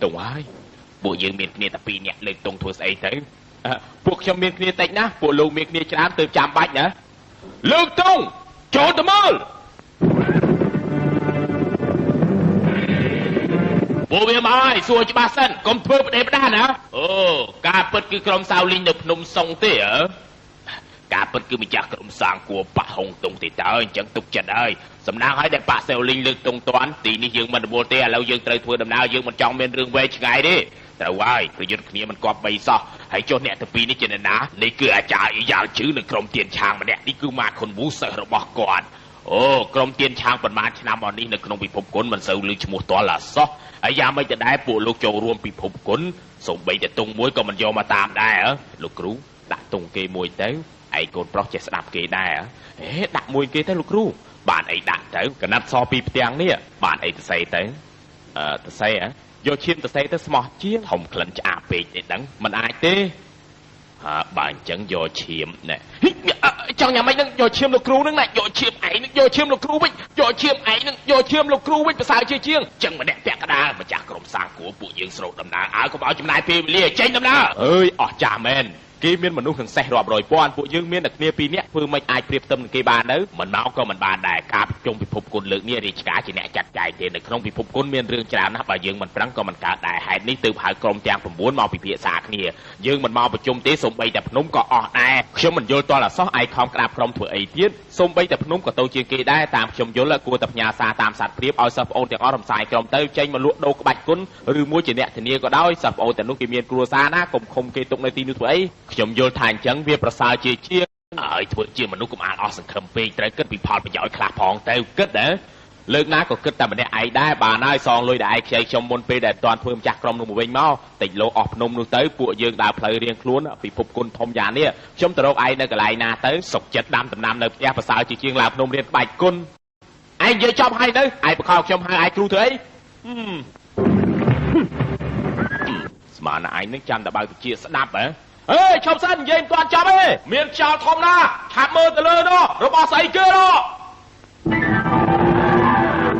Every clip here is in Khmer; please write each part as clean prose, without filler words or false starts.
ตรงไอ้พวกยังมีเนี่ยแต่ปีเนี่ยเลยตรงทัวร์ไอ้เต้พวกยังมีเนี่ยแต่นะพวกลูกมีเนี่ยจ้าตื่นจำบัดนะเลิกตรงโจตะมือพวกเมียมาไอ้ส่วนจะมาสั้นกรมเพื่อประเดี๋ยวได้นะการเปิดคือกรมซาวลิงเดือบนมทรงเตี้ยการเปิดคือมีจากกรมสร้างกัวปะหงตรงติดเตยจังตุกจัดได้สำนักให้ได้ปะเซลลิงเลือกตรงตอนตีนี้ยังมันโบเตี้ยแล้วยังเตยทัวร์ดำน้ำยังมันจองเป็นเรื่องเวชไงดิแต่ว่าประยุทธ์นี้มันกอบใบซอให้โจเนี่ยแต่ปีนี้เจนนะนี่คืออาจารย์อีกอย่างชื่อหนึ่งกรมเตียนช้างมาเนี่ยนี่คือมาคนบูเซอร์บอกก่อนกรมเตียนช้างประมาณชนะมอนี้ในกรมปีพบก้นมันเซลล์ลือชมูตัวละซอไอ้ยาไม่จะได้ปู่ลูกโจรวมปีพบก้นส่งใบแต่ตรงมวยก็มันยอมมาตามได้ลูกครูดักตรงเกมวยเต้ไอ้คนเพราะจะสนับเกได้ดักมวยเกได้ลูกครูบ้านไอ้ดักเต้กันนัดซอปีเตียงเนี่ยบ้านไอ้ตะไซเต้ตะไซโยชิมตะไซตะสมอเชียงทอมคลันจะอาเปกเนี่ยดังมันอายเต้บ้านจังโยชิมเนี่ยจังยังไม่นึกโยชิมลูกครูนึงนะโยชิมไอ้นึกโยชิมลูกครูวิ่งโยชิมไอ้นึกโยชิมลูกครูวิ่งภาษาเชียงจังมาแดกแปะกระดามาจากกรมสร้างกัวปู่ยิงสโลดำนาก็บอกจำนายเพลเรียเจนดำนาจ่าแมนกีเมียนมนุษย์ถึงแซ่รอบรอยป้อนพวกยังเมียนเนี่ยปีนี้เพื่อไม่อายเปรียบเติมกีบานเนอะมันเมาก็มันบานได้ครับจงพิภพกุลเลือกเนี่ยริชกาจีเนี่ยจัดใจเทนในขนมพิภพกุลเมียนเรื่องจรานะป่ายังมันพลังก็มันกาได้ให้นี่ตืบหายกรมแจงผมบ้วนเมาพิเพียสากเนี่ยยังมันเมาประจุมเตะสมใบแต่พนมก็ออกได้เชื่อมันโยนตัวละซ้อไอคอมกราบกรมถั่วไอเทียนสมใบแต่พนมก็โตเชียงกีได้ตามชมยศและกูตับยาซาตามสัตว์เปรียบเอาสับโอนแต่อ้อมสายกรมเตยใจมันลุโดกบัดกุลหรือมวยจีเนี่ยทีนี้ก็ได้สับโอนแต่นุกิเมียนกลัวซาหน้ากลมคมเกตุกในตีนุถั่วไอชมยศทานจังเวียประสาเชียถั่วเชียมนุษย์กุมารอสังคมปีแต่เกิดปีพอดไปย่อยคลาพองแต่เกิดเด้อเลิกน้าก็เกิดแต่มันได้ไอได้บาหน้าซองเลยได้ไอใช้ชมมนปีแต่ตอนเพิ่มจากกรมนุ่มเวงเมาติดโลออกนมนุ่มเตยปวดยืงดาวเพลเรียงคล้วนปีพบกุลทอมยาเนี่ยชมตะโรกไอในกระไรนาเตยสกจัดดำตำนำในแย่ภาษาจีเชียงลาวนมเรียนใบกุลไอเยอะชอบให้เด้อไอประคองชมให้ไอครูเถอะสมานไอนึกจำแต่บางทีสนับชอบสั้นเย็นตอนจับเมียนชาวทอมนาขับมือตะเลยเนาะระบาดใส่เกลือเนาะ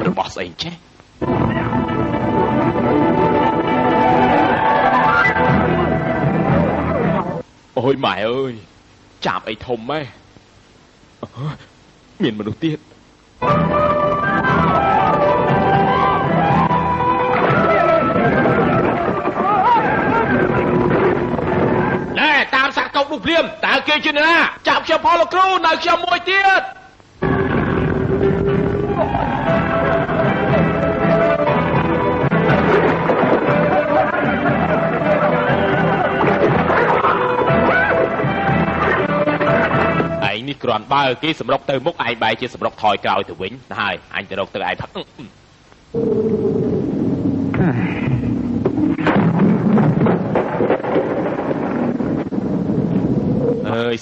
ระบาดใส่เจ๊โอ้ยหมายเอ้ยจับไอ้ทมไหมเมียนมนุษย์เตี้ยตามสักกบลูกเลี้ยมแต่เกจินะจับเฉพาะลูกครูนายเชียมวยเตี้ยไอ้นี่กรอนบ้ากี้สำรอกเติมมุกไอ้ใบจะสำรอกถอยกล่าวถึงวิ่งนะฮะไอ้จะรอกเติมไอ้พัก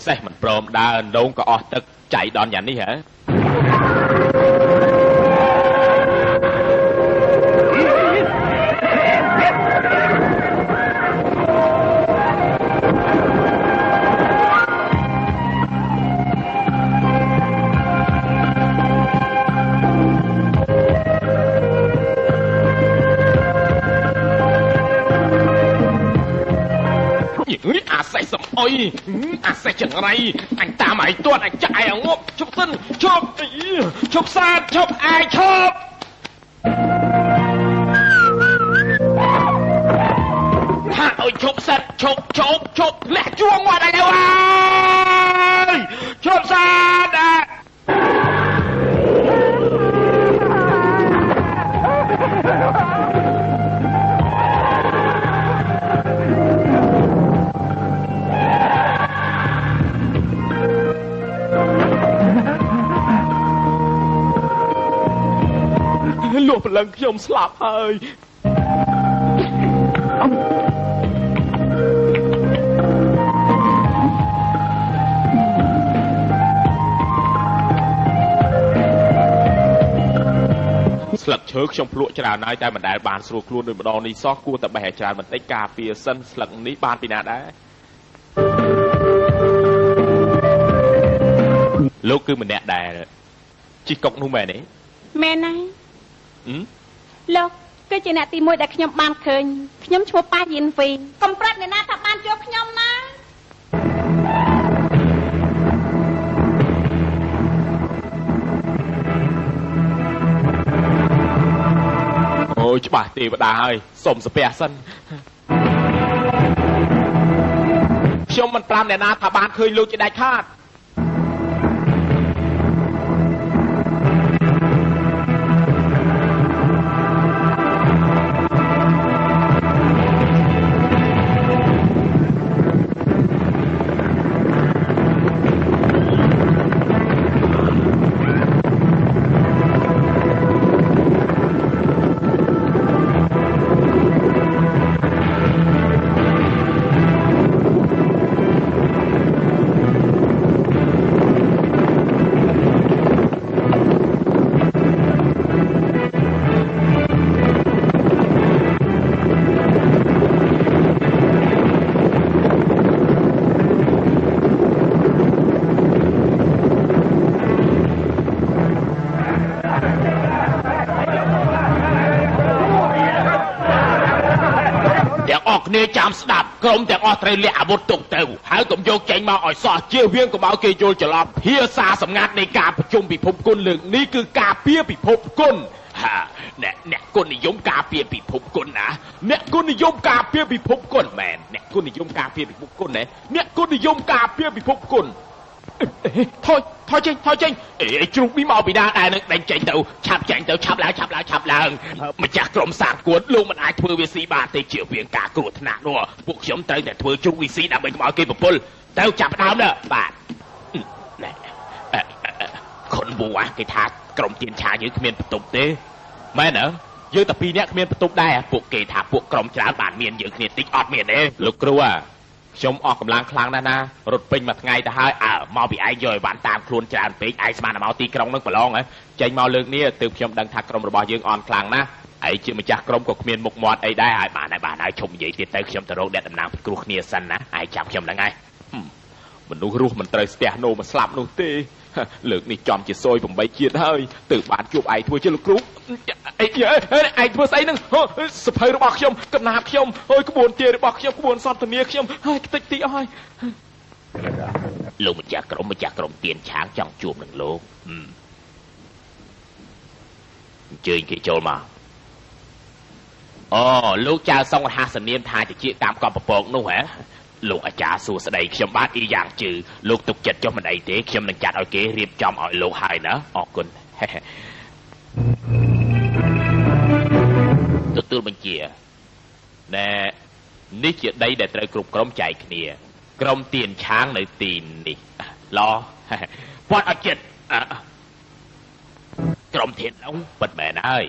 เซ่มันโปรมดาโดนก็ออกตึกใจดอนอย่างนี้เหรอใส่สมอยใส่จังไรอันตาหมายตัวอันใจอ่ะงบชอบต้นชอบชอบซาชอบไอชอบถ้าเอาชอบสัตว์ชอบแหลกจ้วงว่าได้แล้ววะชอบซาอ่ะหลบหลังยมสลับเลยสลักเชิกชมพลุจราในใจมันได้บานสรุปครูโดยบดอนี้ซอกกูแต่ใบแห่จานมันได้กาเปียสันสลักนี้บานปีนาได้ลูกคือมันแดดได้เลยจิกกนุ่มแม่นี่แม่ไหนลูก គឺជាអ្នកទី1ដែលខ្ញុំបានឃើញខ្ញុំឈ្មោះប៉ាយិនហ្វីកុំប្រាប់អ្នកណាថាបានជួបខ្ញុំណាអូយច្បាស់ទេវតាហើយសុំសាពះសិនខ្ញុំមិនប្រាប់អ្នកណាថាបានឃើញលោកជាដាច់ខាតគ្នាចាំស្ដាប់ក្រុមទាំងអស់ត្រូវលាក់អាវុធទុកទៅហើយកុំយកចេញមកឲ្យសោះជៀសវាងកុំឲ្យគេយល់ច្រឡំភាសាសម្ងាត់នៃការប្រជុំពិភពគុណលើកនេះគឺការពារពិភពគុណហាអ្នកគុណនិយមការពារពិភពគុណណាអ្នកគុណនិយមការពារពិភពគុណមែនអ្នកគុណនិយមការពារពិភពគុណណាអ្នកគុណនិយមការពារពិភពគុណថយចេញជ្រូកនេះមកពីណាដែរនឹងដេញចេញទៅឆាប់ចេញទៅឆាប់ឡើងម្ចាស់ក្រុមសាងគួតលោកមិនអាចធ្វើវាស៊ីបានទេជាវាងការគ្រោះថ្នាក់នោះពួកខ្ញុំត្រូវតែធ្វើជ្រូកវាស៊ីដើម្បីកុំឲ្យគេប្រពន្ធទៅចាប់ដើមណាបាទណែខុនប៊ូគេថាក្រុមទៀនឆាយើងគ្មានបន្ទប់ទេមែនអើយើងតែពីរនាក់គ្មានបន្ទប់ដែរពួកគេថាពួកក្រុមច្រើនបានមានយើងគ្នាតិចអត់មានទេលោកគ្រូខ្ញុំអស់កម្លាំងខ្លាំងណាស់ណារត់ពេញមួយថ្ងៃទៅហើយមកពីឯងយកឲ្យបានតាមខ្លួនច្រើនពេកឯងស្មានតែមកទីក្រុងនឹងប្រឡងចេញមកលើកនេះទើបខ្ញុំដឹងថាក្រុមរបស់យើងអន់ខ្លាំងណាស់ឯងជាម្ចាស់ក្រុមក៏គ្មានមុខមាត់អីដែរហើយបានហើយឈប់និយាយទៀតទៅខ្ញុំទៅរកអ្នកតំណាងពិគ្រោះគ្នាសិនណាឯងចាប់ខ្ញុំហ្នឹងហើយមនុស្សរស់មិនត្រូវស្ទះនោមកស្លាប់នោះទេលើកនេះចំជាសយ8ជាតិហើយទើបបានជួបឯងធ្វើជាលោកគ្រូឯងធ្វើស្អីហ្នឹងសភៅរបស់ខ្ញុំកំណាព្យខ្ញុំហើយក្បួនទារបស់ខ្ញុំក្បួនសន្តានាខ្ញុំហើយខ្ទេចទីអស់ហើយលោកម្ចាស់ក្រុមទៀនឆាងចង់ជួបនឹងលោកអញ្ជើញគេចូលមកអូលោកចៅសង្ឃរហាសនាមថាជាកម្មកំពពកនោះហ៎លោកអាចារ្យសួស្ដីខ្ញុំបាទអ៊ីយ៉ាងជឺលោកទុកចិត្តចុះមិនអីទេខ្ញុំនឹងចាត់ឲ្យគេរៀបចំឲ្យលោកហើយណាអរគុណទទួលបញ្ជាណែនេះជាដីដែលត្រូវគ្រប់ក្រុមចែកគ្នាក្រុមទៀនឆាងនៅទីនេះឡពាត់ឲ្យចិត្តក្រុមធានឡុងពិតមែនហើយ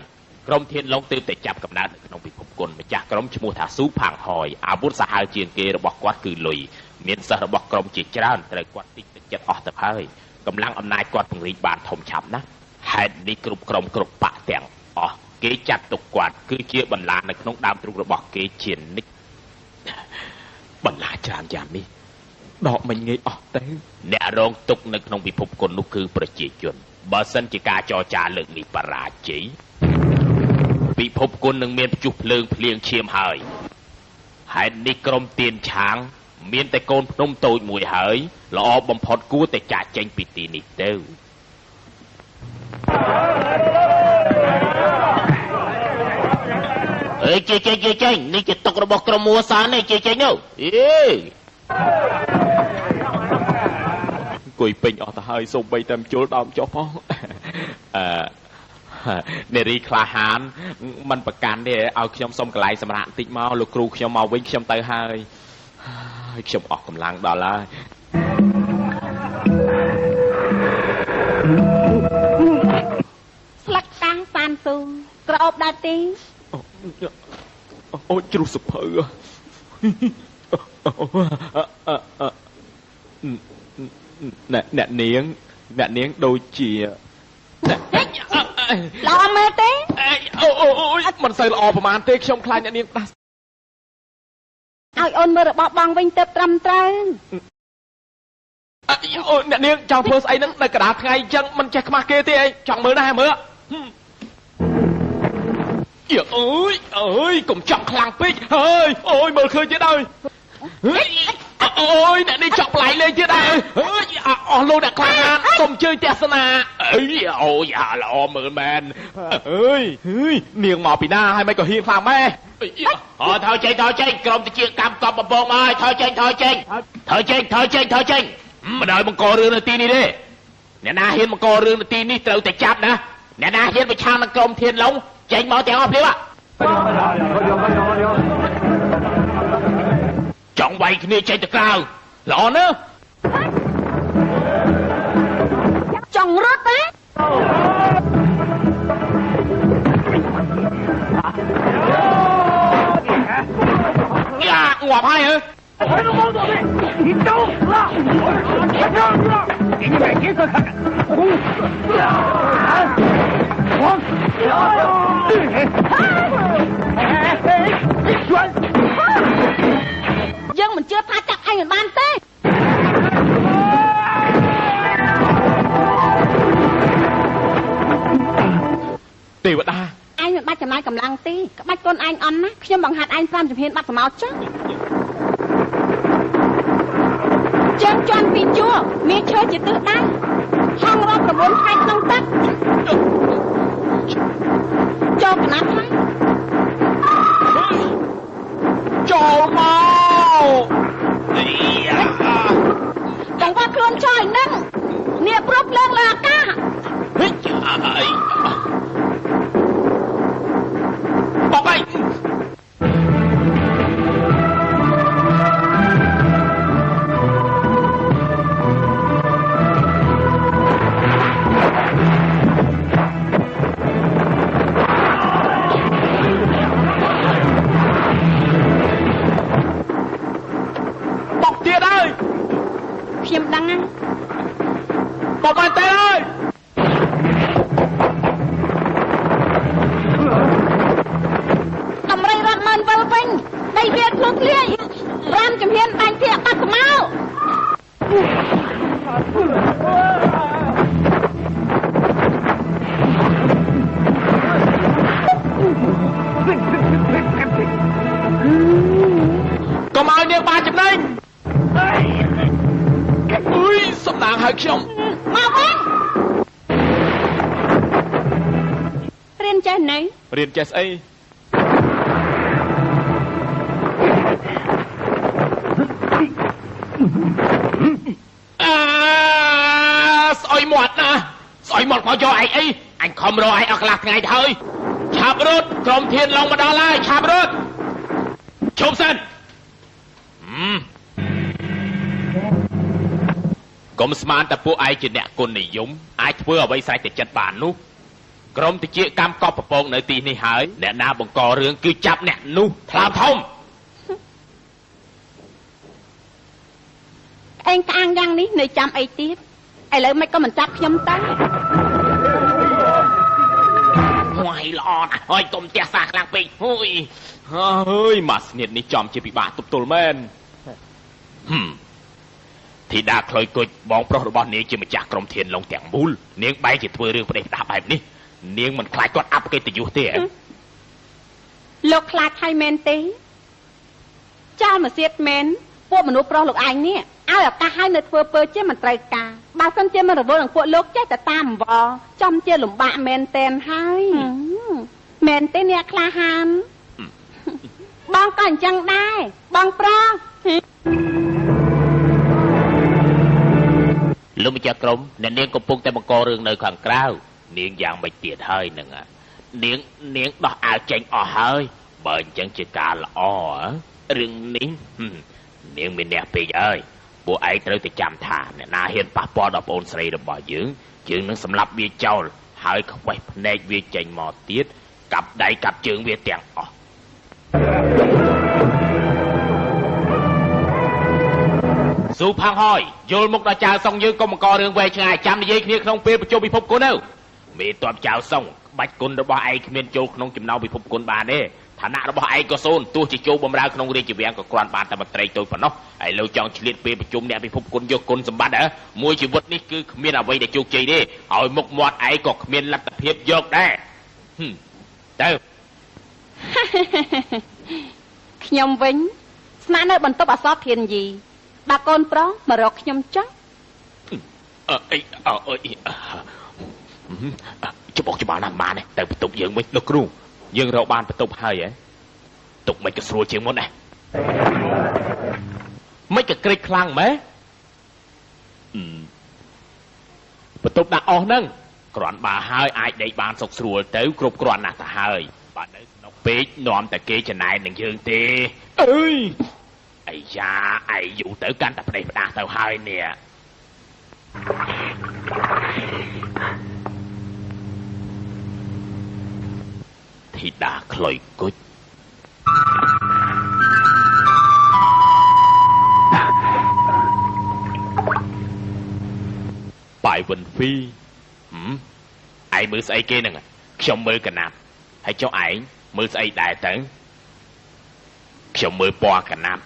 ក្រុមធានឡុងទើបតែចាប់កំណើតនៅក្នុងពិភពគុណម្ចាស់ក្រុមឈ្មោះថាស៊ូផាងហយអាវុធសាហាវជាងគេរបស់គាត់គឺលុយមានសិស្សរបស់ក្រុមជាច្រើនត្រូវគាត់តិចទឹកចិត្តអស់ទៅហើយកម្លាំងអំណាចគាត់ពង្រីកបានធំឆាប់ណាស់ហេតុនេះគ្រប់ក្រុមគ្រប់បកទាំងអស់គេចាត់ទុកគាត់គឺជាបន្លានៅក្នុងដើមទ្រូងរបស់គេជានិច្ចបន្លាច្រើនយ៉ាងនេះដកមិនងាយអស់ទៅអ្នករងទុកនៅក្នុងពិភពគុណនោះគឺប្រជាជនបើសិនជាការចរចាលើកនេះបរាជ័យពិភពគុណនឹងមានព្យុះភ្លើងភ្លៀងឈាមហើយហេតុនេះក្រុមទៀនឆាងមានតែកូនភ្នំតូចមួយហើយល្អបំផុតគួរតែចាកចេញពីទីនេះទៅអើយចេញនេះជាតុករបស់ក្រុមមួសាននេះចេញនោះអេអង្គុយពេញអស់ទៅហើយសូម្បីតែជុលដើមចុះផងនារីក្លាហានមិនប្រកាន់ទេឲ្យខ្ញុំសុំកន្លែងសម្រាប់បន្តិចមកលោកគ្រូខ្ញុំមកវិញខ្ញុំទៅហើយខ្ញុំអស់កម្លាំងដល់ហើយស្លឹកកាំងប៉ានស៊ូក្រអូបដាទីអូជ្រុះសុភៅអ្នកនាងដូចជាល្អមើលទេអូយមិនសូវល្អប្រហែលទេខ្ញុំខ្លាចអ្នកនាងដាស់ឲ្យអូនមើលរបស់បងវិញទៅត្រឹមត្រូវអូអ្នកនាងចង់ធ្វើស្អីហ្នឹងនៅកណ្ដាលថ្ងៃអញ្ចឹងមិនចេះខ្មាស់គេទេអីចង់មើលដែរមើល ơi cũng chọc khlang pích ơi ôi mở khơi chứ đâu ôi đã đi chọc lại lên chứ đâu lô đã khlang không chơi tè sana ôi dạ lọ mượn mền ơi niềng mò pì na hay mày có hiên phàm mẹ thôi chơi cầm thì chuyện cầm cầm bông ơi thôi chơi mà đợi một co rương tin đi đi nè na hiên một co rương tin đi từ từ chắp nè nè na hiênไปช่างนักกรมเทียนลงចេញមកទាំងអស់គ្នាចង់វាយគ្នាចេញទៅក្រៅល្អណាស់ចង់រត់ទេយ៉ាងាប់ហើយហ៎你走了！给你买颜色看看。黄，选。យើងមិនជឿថាចាក់ឯងមិនបានទេទេវតាឯងមិនបាច់ចំណាយកម្លាំងទេក្បាច់កូនឯងអន់ណាខ្ញុំបង្ហាត់ឯង5ជំហានបាត់សម្ោតចុះជើងជន់ពីជួរមានឈើជាទិសដៅហងរាប់9ខែក្នុងទឹកចូលកណាត់ហើចយោលមកចង្វាក់ខ្លួនចោលនឹងនេះព្រប់លើងលើអាកាសបបៃខ្ញុំដឹងណាបបៃតែហើយតម្រៃរត់មើលវិលវិញដីវាធ្លុះធ្លាយ5ជំហានបាញ់ភាកបាត់ស្មៅកុំឲ្យនាងបានចំណេញសំណាងឲ្យខ្ញុំមកវិញរៀនចេះណីរៀនចេះស្អីស្អុយមាត់ណាស្អុយមាត់មកយកឯងអីអញខំរកឯងអស់កន្លះថ្ងៃទៅហើយឆាប់រត់ក្រុមធានឡងមកដល់ហើយឆាប់រត់ជុំសិនកុំស្មានតែពួកឯងជាអ្នកគុណនិយមអាចធ្វើអ្វីស្រេចតែចិត្តបាននោះក្រុមតិចកម្មកប់ប្រពងនៅទីនេះហើយអ្នកណាបង្ករឿងគឺចាប់អ្នកនោះថ្លើមធំឯងក្អាងយ៉ាងនេះនៅចាំអីទៀតឥឡូវមិនក៏មិនចាប់ខ្ញុំទៅវាយល្អណាស់ហើយកុំទះសាខ្លាំងពេកហួយហើយមកស្នៀតនេះចំជាពិបាកទប់ទល់មែនធីតាខ្លុយគុជបងប្រុសរបស់នាងជាម្ចាស់ក្រុមធានឡុងទាំងមូលនាងបែរជាធ្វើរឿងផ្ដេសផ្ដាស់បែបនេះនាងមិនខ្លាចគាត់អាប់កិត្តិយសទេលោកខ្លាចហើយមែនទេចោលមកសៀតមែនពួកមនុស្សប្រុសលោកឯងនេះឲ្យឱកាសឲ្យនៅធ្វើពើជាមិនត្រូវការបើសិនជាមិនរវល់នឹងពួកលោកចេះតែតាមអង្វរចំជាលំបាកមែនតែនហើយមែនទេអ្នកក្លាហានបងក៏អញ្ចឹងដែរបងប្រុសលោកម្ចាស់ក្រុមអ្នកនាងកំពុងតែបង្ករឿងនៅខាងក្រៅនាងយ៉ាងមិនទៀតហើយនឹងនាងដោះអាវចេញអស់ហើយបើអញ្ចឹងជាការល្អរឿងនេះនាងមានអ្នកពេកហើយពួកឯងត្រូវតែចាំថាអ្នកណាហ៊ានប៉ះពាល់ដល់ប្អូនស្រីរបស់យើងនឹងសម្លាប់វាចោលហើយខ្វេះភ្នែកវាចេញមកទៀតកាប់ដៃកាប់ជើងវាទាំងអស់ស៊ូផាំងហើយយល់មុខដល់ចៅសុងយើងកុំបង្ករឿងវែងឆ្ងាយចាំនិយាយគ្នាក្នុងពេលប្រជុំពិភពគុណទៅមេតបចៅសុងបាច់គុណរបស់ឯងគ្មានចូលក្នុងចំណោមពិភពគុណបានទេឋានៈរបស់ឯងក៏សូន្យទោះជាចូលបម្រើក្នុងរាជវាំងក៏គ្រាន់បានតែមន្ត្រីតូចប៉ុណ្ណោះហើយលោកចង់ឆ្លៀតពេលប្រជុំអ្នកពិភពគុណយកគុណសម្បត្តិមួយជីវិតនេះគឺគ្មានអ្វីដែលជោគជ័យទេឲ្យមុខមាត់ឯងក៏គ្មានលទ្ធភាពយកដែរទៅ ខ្ញុំវិញស្នាក់នៅបន្ទប់អសរធានយីបើកូនប្រុសមករកខ្ញុំចុះច្បាស់ណាស់ម៉ានេះទៅបន្ទប់យើងវិញលោកគ្រូយើងរកបានបន្ទប់ហើយហ៎ទុកមិនក៏ស្រួលជាងមុនដែរមិនក៏ក្រិចខ្លាំងម៉េចបន្ទប់ដាក់អស់ហ្នឹងគ្រាន់បើហើយអាចដេកបានសុខស្រួលទៅគ្រប់គ្រាន់ណាស់ទៅហើយបើនៅស្នុកពេកនាំតែគេចំណែននឹងយើងទេអើយអាយ៉ាឯងយូរទៅកាន់តែផ្ដេសផ្ដាស់ទៅហើយនេះធីតាខ្លុយគុជបាយវិនហ្វីឯងមើលស្អីគេហ្នឹងខ្ញុំមើលកណាប់ហើយចុះឯងមើលស្អីដែរទៅខ្ញុំមើលពណ៌កណាប់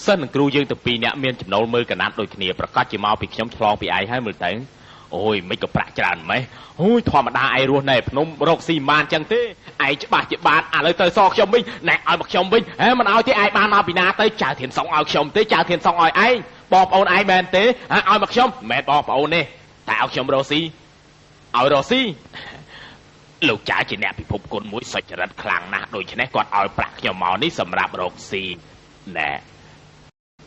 សិននឹងគ្រូយើងទៅពីរនាក់មានចំណូលមើលកណាត់ដូចគ្នាប្រកាសជាមកពីខ្ញុំឆ្លងពីឯងហើយមើលទៅអូយមិនក៏ប្រាក់ច្រើនម៉េះអូយធម្មតាឯងរស់នៅភ្នំរកស៊ីបានចឹងទេឯងច្បាស់ជាបានឥឡូវទៅសខ្ញុំវិញណែឲ្យមកខ្ញុំវិញហេមិនឲ្យទេឯងបានមកពីណាទៅចៅធានសងឲ្យខ្ញុំទេចៅធានសងឲ្យឯងបងប្អូនឯងមែនទេឲ្យមកខ្ញុំមិនមែនបងប្អូនទេតែឲ្យខ្ញុំរកស៊ីឲ្យរកស៊ីលោកចៅជាអ្នកពិភពគុណមួយសុចរិតខ្លាំងណាស់ដូច្នេះគាត់ឲ្យប្រាក់ខ្ញុំមកនេះសម្រាប់រកស៊ីណែ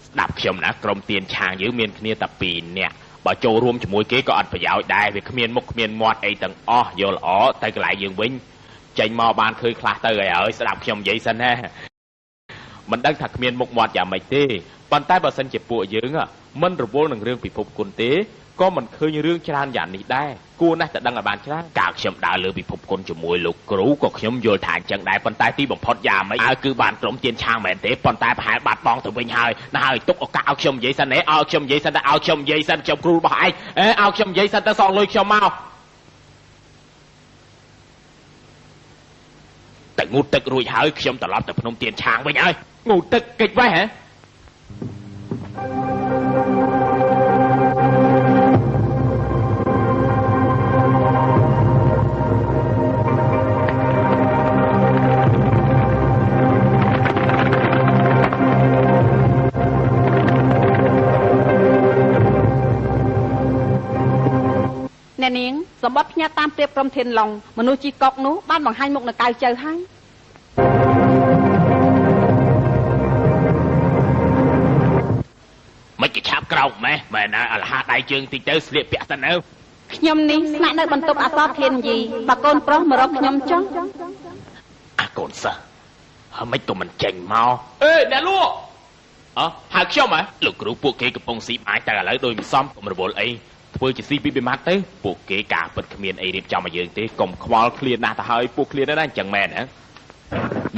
ស្ដាប់ខ្ញុំណាក្រុមទៀនឆាងយើងមានគ្នាតែ2នាក់បើចូលរួមជាមួយគេក៏អត់ប្រយោជន៍ដែរវាគ្មានមុខគ្មានមាត់អីទាំងអស់យល់ល្អទៅកន្លែងយើងវិញចេញមកបានឃើញខ្លះទៅហើយស្ដាប់ខ្ញុំនិយាយសិនណាមិនដឹងថាគ្មានមុខមាត់យ៉ាងម៉េចទេប៉ុន្តែបើសិនជាពួកយើងមិនរវល់នឹងរឿងពិភពគុណទេក៏មិនឃើញរឿងច្រើនយ៉ាងនេះដែរគួរណាស់តែដឹងឲ្យបានច្រើនកាលខ្ញុំដើរលើពិភពគុណជាមួយលោកគ្រូក៏ខ្ញុំយល់ថាអញ្ចឹងដែរប៉ុន្តែទីបំផុតយ៉ាងម៉េចគឺបានក្រុមទៀនឆាងមែនទេប៉ុន្តែប្រហែលបាត់បង់ទៅវិញហើយណាហើយទុកឱកាសឲ្យខ្ញុំនិយាយសិនឲ្យខ្ញុំនិយាយសិនទៅឲ្យខ្ញុំនិយាយសិនខ្ញុំគ្រូរបស់ឯងឲ្យខ្ញុំនិយាយសិនទៅសងលុយខ្ញុំមកតែងូតទឹករួចហើយខ្ញុំត្រឡប់ទៅភ្នំទៀនឆាងវិញហើយងូតទឹកកិច្ចវ៉េហ៎អ្នកនាងសម្បត្តិផ្ញើតាមព្រៀបក្រុមធានឡុងមនុស្សជីកុកនោះបានបង្ហាញមុខនៅកៅចៅហើយមិនគេឆាប់ក្រោកម៉េះមែនណាអលហាដៃជើងតិចទៅស្លៀកពាក់សិនទៅខ្ញុំនេះស្នាក់នៅបន្ទប់អសរធានយីបើកូនប្រុសមករកខ្ញុំចុះកូនសិស្សហើយមិនក៏មិនចេញមកអ្នកលក់ហៅខ្ញុំលោកគ្រូពួកគេកំពុងស៊ីបាយតែឥឡូវដូចមិនសមកុំរវល់អីធ្វើជាស៊ីពីបិមាត់ទៅពួកគេការពិតគ្មានអីរៀបចំឲ្យយើងទេកុំខ្វល់ឃ្លានណាស់ទៅហើយពួកឃ្លានណាស់អញ្ចឹងមែនហ៎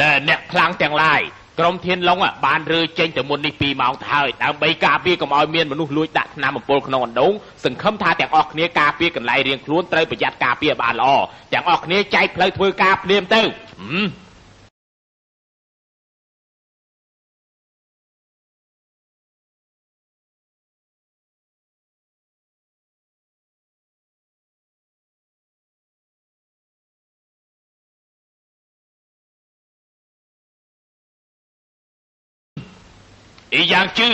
ណែអ្នកខ្លាំងទាំងឡាយក្រុមធានឡុងបានរើចេញទៅមុននេះ2ម៉ោងទៅហើយដើម្បីការពារកុំឲ្យមានមនុស្សលួចដាក់ថ្នាំអំពុលក្នុងអណ្ដូងសង្ឃឹមថាទាំងអស់គ្នាការពារកន្លែងរៀងខ្លួនត្រូវប្រយ័ត្នការពារបានល្អទាំងអស់គ្នាចែកផ្លូវធ្វើការភ្លាមទៅអីយ៉ាងជឿ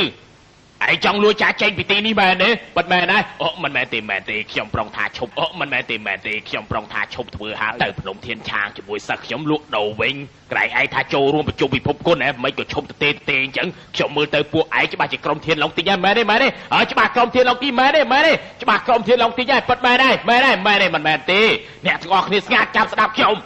ឯងចង់លួចចាចេញពីទីនេះមែនទេពិតមែនណាមិនមែនទេខ្ញុំប្រុងថាឈប់មិនមែនទេខ្ញុំប្រុងថាឈប់ធ្វើហើយទៅភ្នំធានឆាងជាមួយសិស្សខ្ញុំលក់ដូរវិញក្រែងឯងថាចូលរួមប្រជុំពិភពគុណមិនក៏ឈប់ទេអញ្ចឹងខ្ញុំមើលទៅពួកឯងច្បាស់ជាក្រុមធានឡុងទីហ្នឹងមែនទេច្បាស់ក្រុមធានឡុងទីមែនទេច្បាស់ក្រុមធានឡុងទីហ្នឹងពិតមែនទេមិនមែនទេអ្នកទាំងអស់គ្នាស្ងាត់ចាំស្ដាប់ខ្ញុំ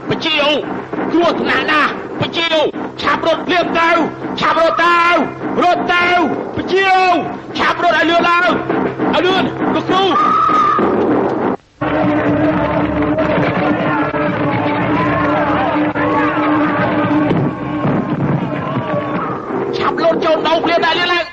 បជាវគ្រោះថ្នាក់ណាស់បជាវឆាប់រត់ភ្លាមទៅឆាប់រត់ទៅបជាវឆាប់រត់ឲ្យលឿនឡើងឲ្យលឿនលោកគ្រូឆាប់លោតចូលដងភ្លាមដែរលឿនឡើង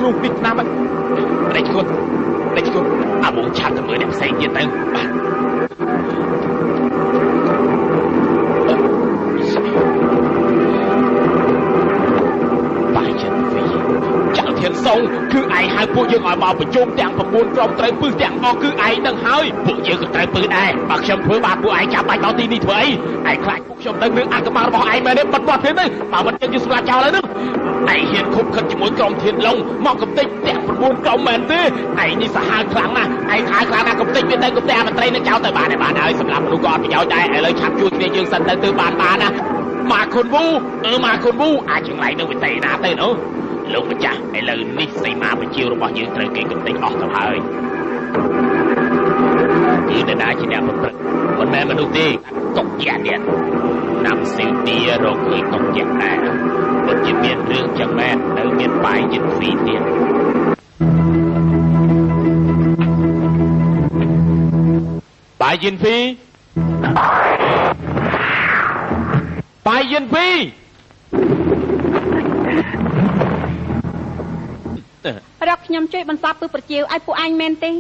គ្រូនេះឆ្នាំតែឈួតអាបងឆាប់ទៅមើលអ្នកផ្សេងទៀតទៅបាទបាយចិនវីចៅធានសុងគឺឯងហៅពួកយើងឲ្យមកប្រជុំទាំង9ក្រុមត្រូវពឹសទាំងអស់គឺឯងនឹងហើយពួកយើងក៏ត្រូវពឹសដែរបើខ្ញុំធ្វើបានពួកឯងចាប់បាច់មកទីនេះធ្វើអីឯងខ្លាចពួកខ្ញុំទៅនឹងអាកម្មរបស់ឯងមែនទេបាត់ទៀតទៅបើមិនយើងសម្រាប់ចោលហើយនោះឯងហ៊ានខុបខិតជាមួយក្រុមធានឡុងមកកំទេចទាំង9ក្រុមមែនទេឯងនេះសាហាវខ្លាំងណាស់ឯងខាយខ្លាំងណាស់កំទេចវាទៅកំទេចអាមន្ត្រីនឹងចោលទៅបានហើយសម្រាប់មនុស្សក៏អត់ប្រយោជន៍ដែរឥឡូវឆាប់ជួយគ្នាយើងសិនទៅបានណាមកខុនវូអាចចង្លៃនឹងវិទេណាទៅនោះលោកម្ចាស់ឥឡូវនេះសីមាបញ្ជារបស់យើងត្រូវគេកំទេចអស់ទៅហើយគឺនរណាជាអ្នកប្រព្រឹត្តមិនមែនមនុស្សទេកុកជាទៀតណាំស៊ីវទីរកឃើញកុកជាដែរពិតជាមានរឿងចឹងមែននៅមានបាយចិត្តហ្វីទៀតបាយយិនហ្វីរកខ្ញុំជួយបន្សពពឹសប្រជាវឲ្យពួកអញមែនទេ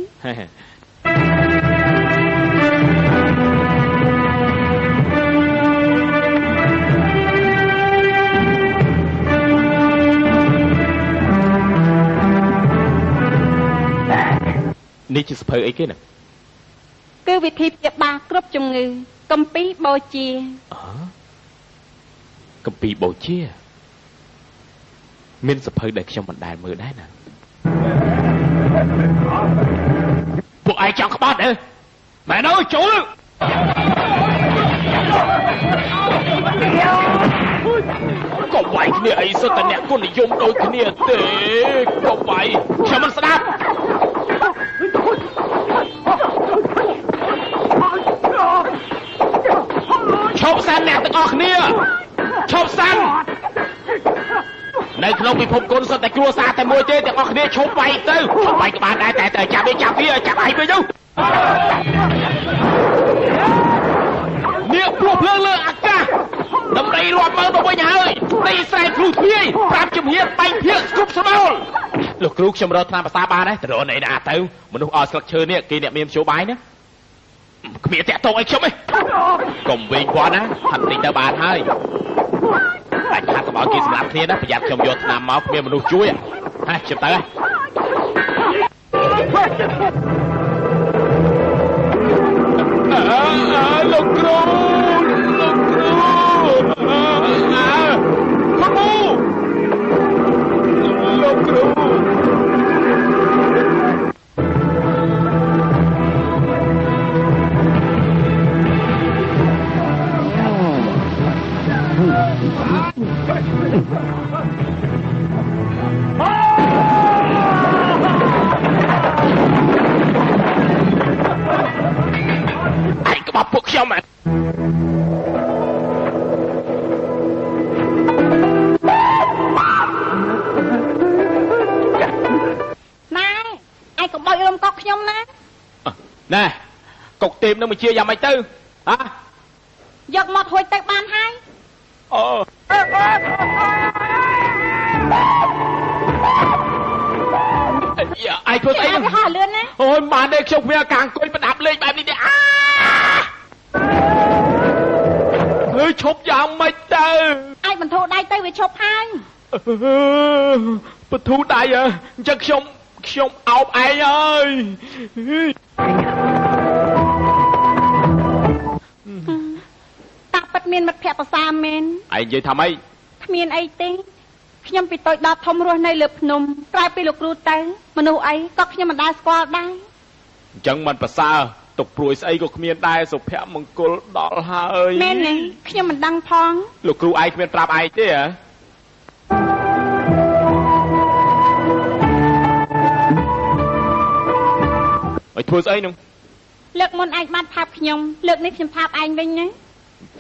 នេះជាសភៅអីគេណាគឺវិធីព្យាបាលគ្រប់ជំងឺកំពីបូជាកំពីបូជាមានសភៅដែលខ្ញុំមិនដែលមើលដែរណាពួកឯងចង់ក្បត់ទេមែនអើយចូលក៏វាយគ្នាអីសុទ្ធតែអ្នកគុណនិយមដូចគ្នាទេក៏វាយខ្ញុំមិនស្ដាប់ឈប់សានអ្នកទាំងអស់គ្នាឈប់សាននៅក្នុងពិភពគុណសុទ្ធតែគ្រួសារតែមួយទេទាំងអស់គ្នាឈប់វាយទៅវាយក៏បានដែរតែចាប់វាចាប់ឯងវិញទៅនេះព្រោះភ្លើងលើអាកាសដើម្បីរាប់មើលទៅវិញហើយដីស្រែគ្រូធ្លាយប្រាប់ជំហានបែកភៀកគ្រប់ស្មោលលោកគ្រូខ្ញុំរកថ្នាំភាសាបានដែរទៅរកណីណាទៅមនុស្សអស់ស្លឹកឈើនេះគេអ្នកមានមធ្យោបាយណាគ្មានតាក់ទងអីខ្ញុំទេកុំវិញគាត់ណាហាត់តិចទៅបានហើយបាច់ហាត់កុំឲ្យគេសម្លាប់គ្នាណាប្រយ័ត្នខ្ញុំយកថ្នាំមកគ្មានមនុស្សជួយហ่ะជិះទៅលោកគ្រូលោកគ្រូពួកខ្ញុំណែឯងកុំបោចរំកុកខ្ញុំណាណែកុកទេពនឹងមកជាយ៉ាងម៉េចទៅហ៎យកមកហួចទៅបានហើយអូឯងធ្វើស្អីហ្នឹងហោះលឿនណាអូយបានទេខ្ញុំវាកាអង្គុយប្រដាប់លេងបែបនេះទេអើយឈប់យ៉ាងម៉េចទៅឯងបន្ធូរដៃទៅវាឈប់ហើយបន្ធូរដៃអញ្ចឹងខ្ញុំអោបឯងហើយតាពិតមានមិត្តភក្តិប្រសើរមែនឯងនិយាយថាម៉េចគ្មានអីទេខ្ញុំពីតូចដល់ធំរស់នៅលើភ្នំក្រោយពីលោកគ្រូទៅមនុស្សអីក៏ខ្ញុំមិនដែលស្គាល់ដែរអញ្ចឹងមិនប្រសើរទុកព្រួយស្អីក៏គ្មានដែរសុភមង្គលដល់ហើយមែនទេខ្ញុំមិនដឹងផងលោកគ្រូឯងគ្មានប្រាប់ឯងទេហ៎ឲ្យធ្វើស្អីនោះលើកមុនឯងបានថើបខ្ញុំលើកនេះខ្ញុំថើបឯងវិញណា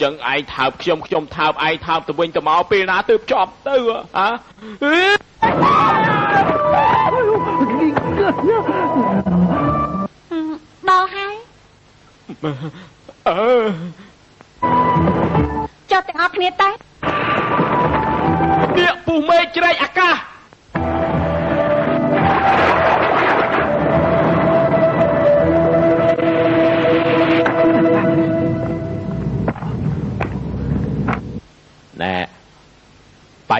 ចឹងឯងថើបខ្ញុំថើបឯងថើបទៅវិញទៅមកពេលណាទើបចប់ទៅហ៎ដល់ហើយចុះទាំងអស់គ្នាទៅពាកពុះមេឃជ្រែកអាកាស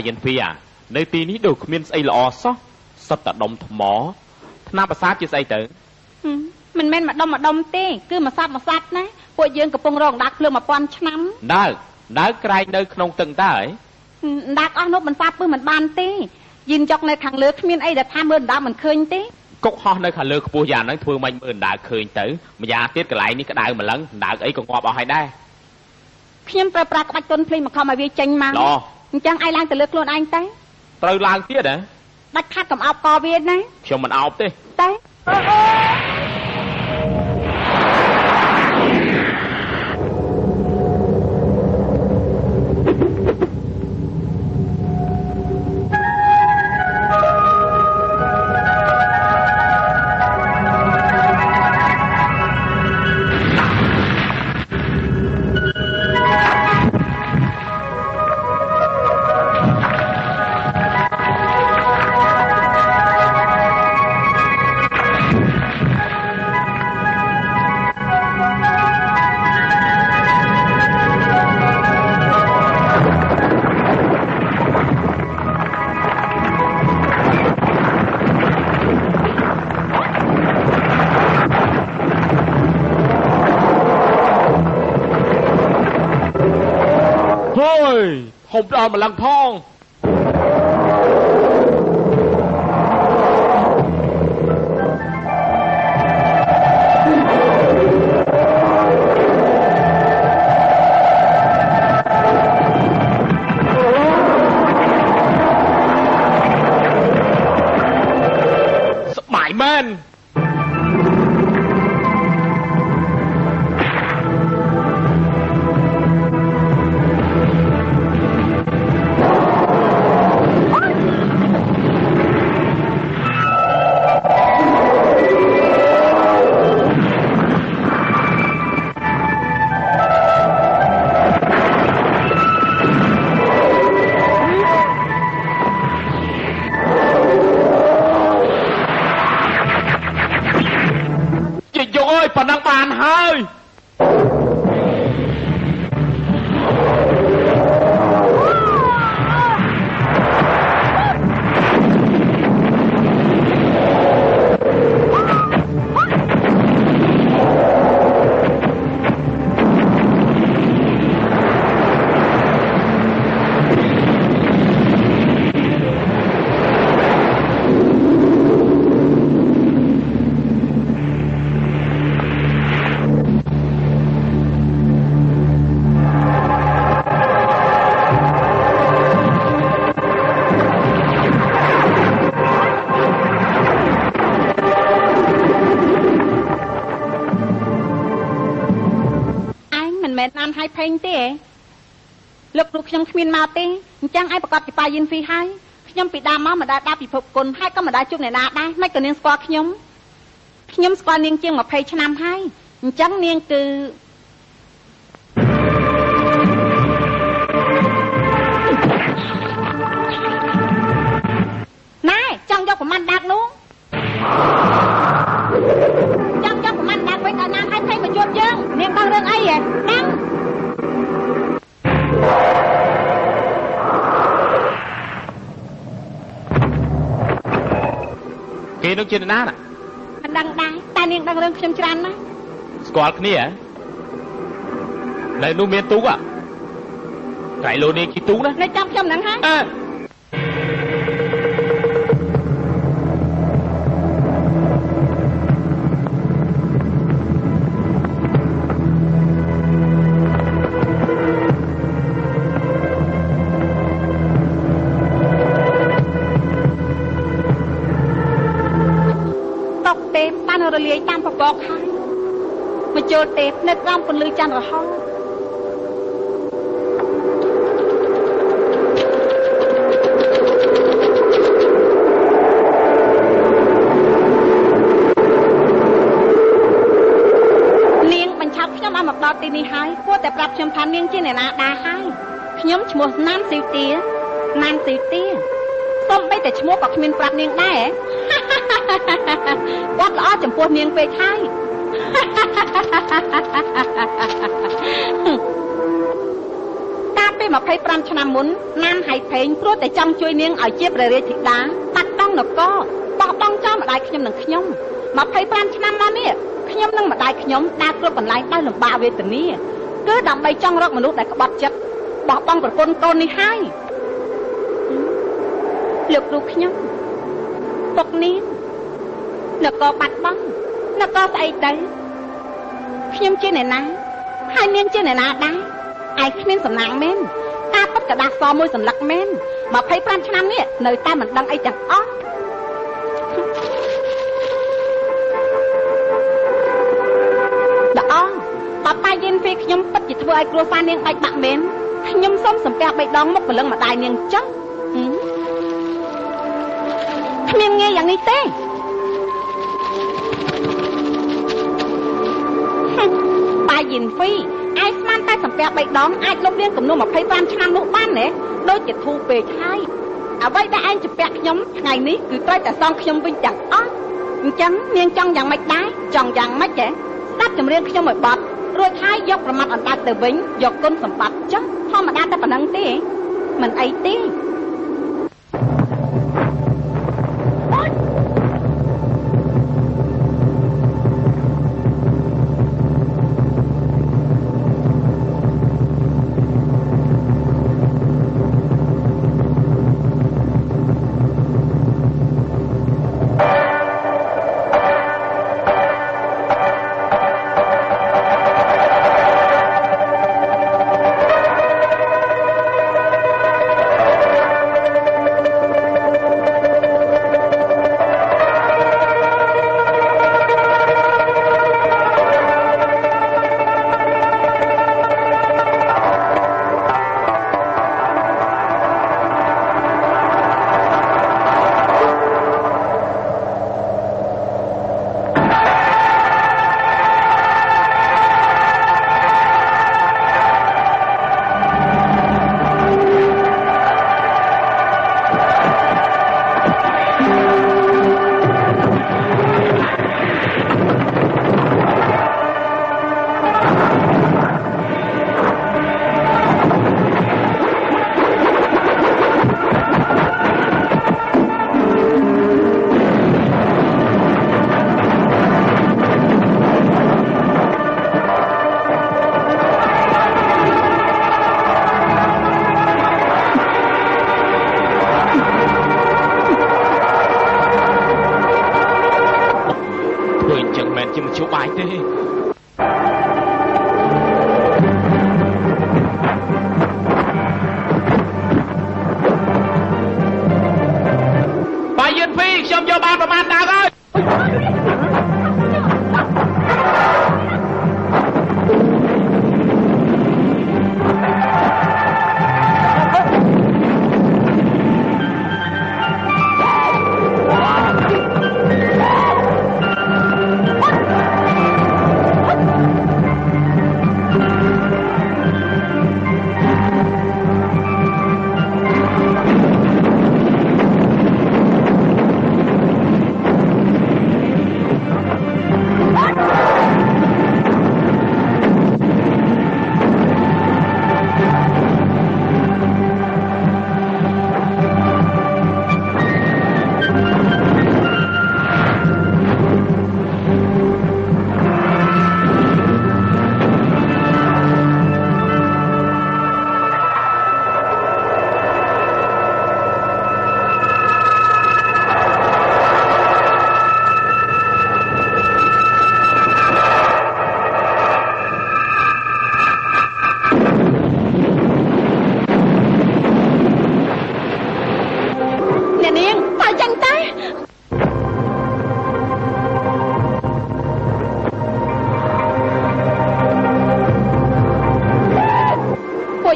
ยินฟีอ่ะในตีนี้ดูมีนไอหล่อซะสตดมทมอธนาภาษาจีไซเตอมันแม่นมาดมเต้คือมาซับนะพวกยืนกับปงรองดักเพื่อมาป้อนช้ำได้ไกลเดินขนมตึงได้ดักอ้อนบมันซับปื้มันบานเต้ยินจอกในทางเลือกมีนไอเด็ดท่าเมื่อดามันเคยเต้กกฮอในขันเลือกปูยานั้นทัวร์มันเมื่อดาเคยเต๋อมายาเตี้ยกระไรนี่ก็ได้มาลังดาไอ้ก็งอบเอาให้ได้เพียงประปรากบัดต้นเพลงมาเข้ามาวิจัยมาจังไอล้างแต่เลือกโลนไอเต้เต๋อล้างเตี้ยเด้บัดคาดกับเอากอเวียนนะเชื่อมันเอาเต้ผมเอามาลังพ้องสมัยแม่นปนักบานเฮ้ยให้เพลงเต้ลูกลูกขยมขมิ้นมาเต้จังไอ้ประกอบจิปายินฟรีให้ขยมปีดามาได้ดาปีพบกลให้ก็มาได้จุดไหนนาได้ไม่เกินเนียงสกอขยมสกอเนียงเจียงมาเพลงชนำให้จังเนียงคือนายจังยกของมันดักนู้จังยกของมันดักไว้ตอนน้ำให้เพลงมาจวบยังเนียงตั้งเรื่องไอ้เหรอตั้งเกย์นึกเจนน่าน่ะมันดังได้แต่เนียงดังเรื่องขยมจรันนะสกอลนี่เหรอในนูเมียนตุกอ่ะไก่โลนี่กี่ตุกนะในจำขยมนั้นฮะบ้านเราเลี้ยงตามประกอบค่ะมาโจเตปในกล้ามคนลือจันทร์ห้องเลี้ยงบรรชับขยมเอาหมกดอตีนี่ให้พวกแต่ปรับชมพันเลี้ยงที่ไหนนะดาให้ขยมชมน้ำสิวเตี้ยต้มไม่แต่ชมกับขมิ้นปรับเลี้ยงได้วัดล้อจำพวกเนียงไปใช่ตาไปมาเพ 25ឆ្នាំមុនណានហៃផេងព្រោះតែចង់ជួយនាងឲ្យជាព្រះរាជធីតាបាត់បង់នគរបោះបង់ចោលម្ដាយខ្ញុំនិងខ្ញុំ25ឆ្នាំមកនេះខ្ញុំនិងម្ដាយខ្ញុំដើរគ្រប់កន្លែងដោយលំបាកវេទនាគឺដើម្បីចង់រកមនុស្សដែលក្បត់ចិត្តបោះបង់ប្រពន្ធកូននេះហើយលោកគ្រូខ្ញុំពុកនាងនគរបាត់បង់នគរស្អីទៅខ្ញុំជាអ្នកណាហើយនាងជាអ្នកណាដែរឯងគ្មានសំណាងមែនការពិតកដាស់សមួយសន្លឹកមែន25ឆ្នាំនេះនៅតែមិនដឹងអីទាំងអស់ល្អបើប៉ាយិនពេលខ្ញុំពិតជាធ្វើឲ្យគ្រួសារនាងបែកបាក់មែនខ្ញុំសូមសំពះ3ដងមុខព្រលឹងម្ដាយនាងចុះគ្មានងាយយ៉ាងនេះទេប៉ាយិនហ្វីឯងស្មានតែសំពះ3ដងអាចលុបលាងគំនុំ25ឆ្នាំនោះបានទេដូចជាធូរពេកហើយអ្វីដែលឯងជពាក់ខ្ញុំថ្ងៃនេះគឺត្រូវតែសងខ្ញុំវិញទាំងអស់អញ្ចឹងនាងចង់យ៉ាងម៉េចដែរចង់យ៉ាងម៉េចទេស្ដាប់ចម្រៀងខ្ញុំឲ្យបាត់រួចហើយយកប្រមាត់អណ្ដាតទៅវិញយកគុណសម្បត្តិចុះធម្មតាតែប៉ុណ្្នឹងទេមិនអីទេ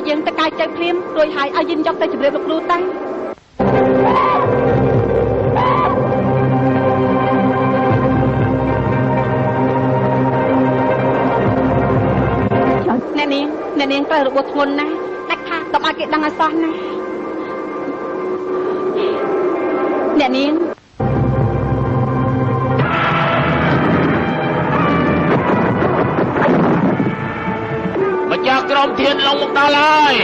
យើងទៅកាយចៅព្រាមរួចហើយឲ្យយើងយកទៅជម្រាបលោកគ្រូតាអ្នកនាងត្រូវរបួសធ្ងន់ណាស់ដាច់ខាតកុំឲ្យគេដឹងឲ្យសោះណាអ្នកនាងម្ចាស់ក្រុមធានឡងមកដល់ហើយ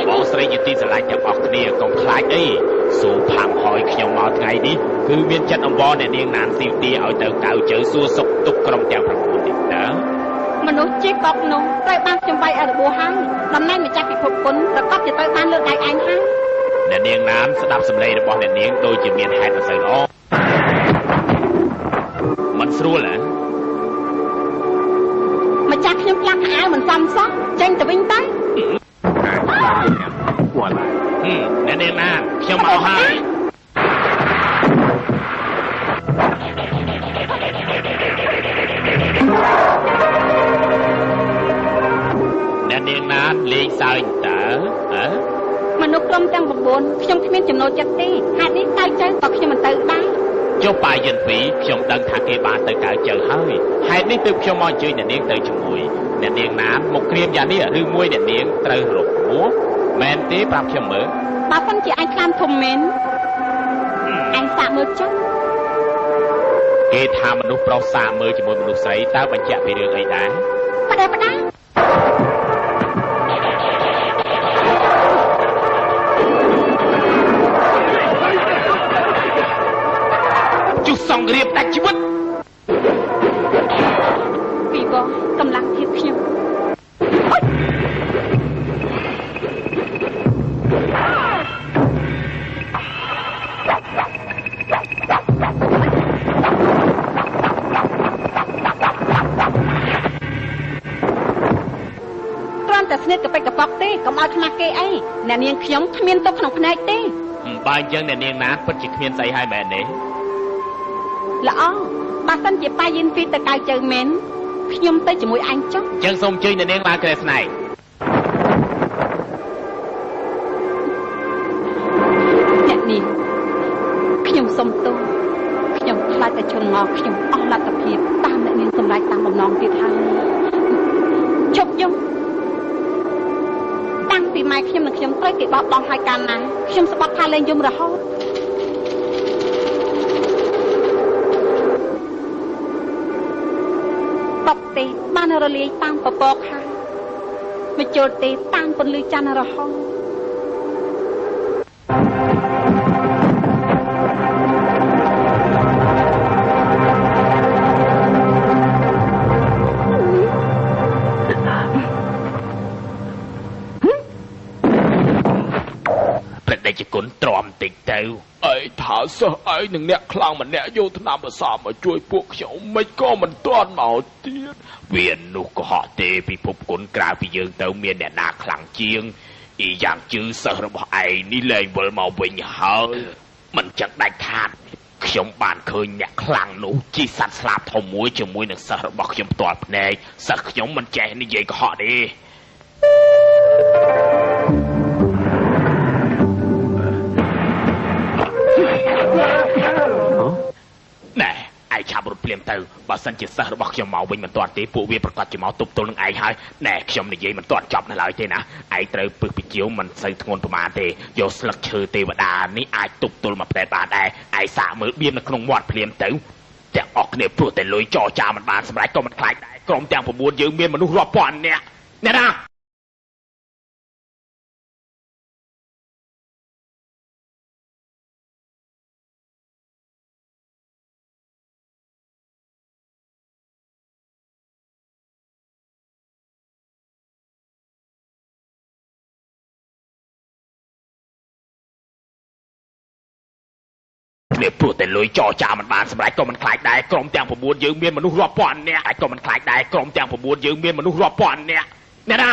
បងស្រីជាទីស្រឡាញ់ទាំងអស់គ្នាកុំខ្លាចអីសូផាំងហយខ្ញុំមកថ្ងៃនេះគឺមានចិត្តអំបរអ្នកនាងណានស៊ីវទីឲ្យទៅកៅជើសួរសុខទុក្ខក្រុមទាំង9នេះណាមនុស្សជីកបកនោះត្រូវបានខ្ញុំវាយឲ្យរបួសហើយតំណែងម្ចាស់ពិភពគុណប្រកាសជាត្រូវបានលើកដៃឯងហើយអ្នកនាងណានស្ដាប់សម្លេងរបស់អ្នកនាងដូចជាមានហេតុមិនសូវល្អមិនស្រួលហ៎ម្ចាស់ខ្ញុំផ្លាស់ខោមិនសមសោះចេញទៅវិញទៅអ្នកនាងណានខ្ញុំមកហើយអ្នកនាងណានលេងសើចតើមនុស្សក្រុមទាំង9ខ្ញុំគ្មានចំណូលចិត្តទេហេតុនេះកៅជើក៏ខ្ញុំមិនទៅដែរចុះប៉ាយិនពីខ្ញុំដឹងថាគេបានទៅកៅជើហើយហេតុនេះទើបខ្ញុំមកអញ្ជើញអ្នកនាងទៅជាមួយអ្នកនាងណានមកក្រៀមយ៉ាងនេះឬមួយអ្នកនាងត្រូវរកពោះមែនទេប្រាប់ខ្ញុំមើលបើមិនជាអញខ្លាំធំមែនអញសាកមើលចុះគេថាមនុស្សប្រុសសាកមើលជាមួយមនុស្សស្រីតើបញ្ជាក់ពីរឿងអីដែរបដាបដាជុះសង្គ្រាមដាច់ជីវិតពីបងកម្លាំងធៀបខ្ញុំតែស្និទ្ធកប៉ិចកប៉ុកទេកុំឲ្យខ្មាស់គេអីអ្នកនាងខ្ញុំគ្មានទុកក្នុងភ្នែកទេបើអញ្ចឹងអ្នកនាងណាពិតជាគ្មានស្អីហើយមែនទេល្អបើសិនជាប៉ាយិនពីទៅកៅជើមែនខ្ញុំទៅជាមួយអញចុះអញ្ចឹងសូមអញ្ជើញអ្នកនាងឡើងក្រែស្នែងអ្នកនាងខ្ញុំសុំទោសខ្ញុំខ្លាចតែជន់ងល់ខ្ញុំអស់លទ្ធភាពតាមអ្នកនាងសម្រេចតាមបំណងទៀតហើយជប់យំតាំងពីម៉ែខ្ញុំនិងខ្ញុំត្រូវគេបោះបង់ឲ្យកាលណាខ្ញុំស្បត់ថាលែងយំរហូតបបទេបានរលាយតាមពពកហើយមកចូលទេតាមពន្លឺច័ន្ទរហូតជាគុណទ្រាំតិចទៅអីថាសិស្សឯងនឹងអ្នកខ្លាំងម្នាក់យកថ្នាំប្រសាមកជួយពួកខ្ញុំមិនក៏មិនទាន់មកទៀតវានោះក៏ហត់ទេពិភពគុណក្រៅពីយើងទៅមានអ្នកណាខ្លាំងជាងអ៊ីយ៉ាងជឿសិស្សរបស់ឯងនេះលែងវិលមកវិញហើយមិនចឹងដាច់ខាតខ្ញុំបានឃើញអ្នកខ្លាំងនោះជីសត្វស្លាបធំមួយជាមួយនឹងសិស្សរបស់ខ្ញុំផ្ទាល់ភ្នែកសិស្សខ្ញុំមិនចេះនិយាយកុហកទេណែឯងឆាប់រត់ភ្លាមទៅបើសិនជាសិស្សរបស់ខ្ញុំមកវិញមិនទាន់ទេពួកវាប្រកាសជាមកទប់ទល់នឹងឯងហើយណែខ្ញុំនិយាយមិនទាន់ចប់នៅឡើយទេណាឯងត្រូវពឹសពីជាវមិនសូវធ្ងន់ប្រមាណទេយកស្លឹកឈើទេវតានេះអាចទប់ទល់មកផ្លែបានដែរឯងសាកមើលបៀមនៅក្នុងមាត់ភ្លាមទៅទាំងអស់គ្នាព្រោះតែលុយចរចាមិនបានសម្រេចក៏មិនខ្លាចដែរក្រុមទាំង9យើងមានមនុស្សរាប់ពាន់នាក់អ្នកណាព្រោះតែលុយចរចាមិនបានសម្រេចក៏មិនខ្លាចដែរក្រុមទាំង9យើងមានមនុស្សរាប់ពាន់នាក់អាចក៏មិនខ្លាចដែរក្រុមទាំង9យើងមានមនុស្សរាប់ពាន់នាក់អ្នកណា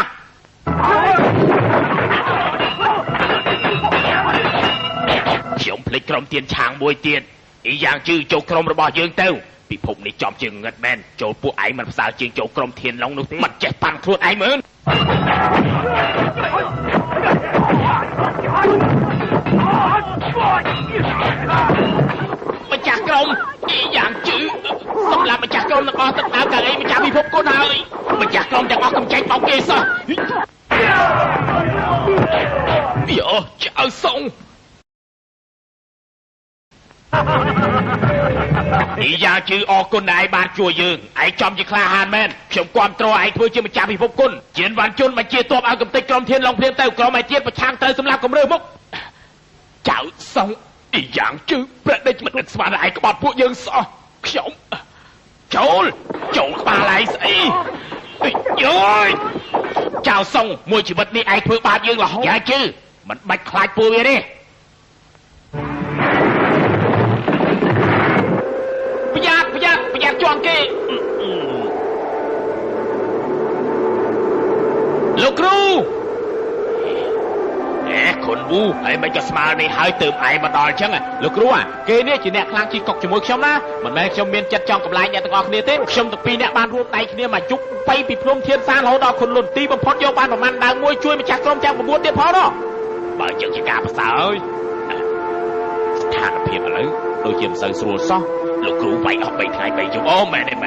ខ្ញុំភ្លេចក្រុមទៀនឆាងមួយទៀតអ៊ីយ៉ាងជឺចូលក្រុមរបស់យើងទៅពិភពនេះចំជើងងឹតមែនចូលពួកឯងមិនផ្សើជាងចូលក្រុមធានឡុងនោះទេមិនចេះប៉ាំងខ្លួនឯងមើលម្ចាស់ក្រុមយ៉ាងជឿសម្រាប់ម្ចាស់ក្រុមទាំងអស់ទឹកដើរកាអីម្ចាស់ពិភពគុណហើយម្ចាស់ក្រុមទាំងអស់កុំចេញបោកគេសោះយោចៅសុង อีយ៉ាងជឿអរគុណដែលឯងបានជួយយើងឯងចំជាក្លាហានមែនខ្ញុំគ្រប់គ្រងឯងធ្វើជាម្ចាស់ពិភពគុណជាវ៉ាន់ជុនបញ្ជាទ័ពឲ្យកំទេចក្រុមធានឡុងភ្លាមទៅក្រុមឯទៀតប្រឆាំងត្រូវសម្លាប់គំរើមុខចៅសុងអីយ៉ាងជឿព្រះដេចមិននឹកស្មានឯងក្បត់ពួកយើងសោះខ្ញុំចូលក្បាលឯងស្អីយោយចៅសុងមួយជីវិតនេះឯងធ្វើបាបយើងរហូតយ៉ាងជឿមិនបាច់ខ្លាចពួកវាទេប្រយ័ត្នជាប់គេលោកគ្រូខុនវូហើយមិនក៏ស្មើនេះហើយទៅឯងមកដល់អញ្ចឹងលោកគ្រូគេនេះជាអ្នកខ្លាំងជិះកុកជាមួយខ្ញុំណាមិនមែនខ្ញុំមានចិត្តចង់កម្លាញអ្នកទាំងអស់គ្នាទេខ្ញុំទាំងពីរអ្នកបានរួមដៃគ្នាមកជុកបីពីភ្នំធានសានរហូតដល់ខុនលុនទីបំផុតយកបានប្រមាណដើមមួយជួយម្ចាស់ក្រុមទាំង9ទៀតផងនោះបើអញ្ចឹងជាការប្រសើរហើយស្ថានភាពឥឡូវដូចជាមិនសូវស្រួលសោះលោកគ្រូវាយអស់3ថ្ងៃ3យប់អូមែនទេឯ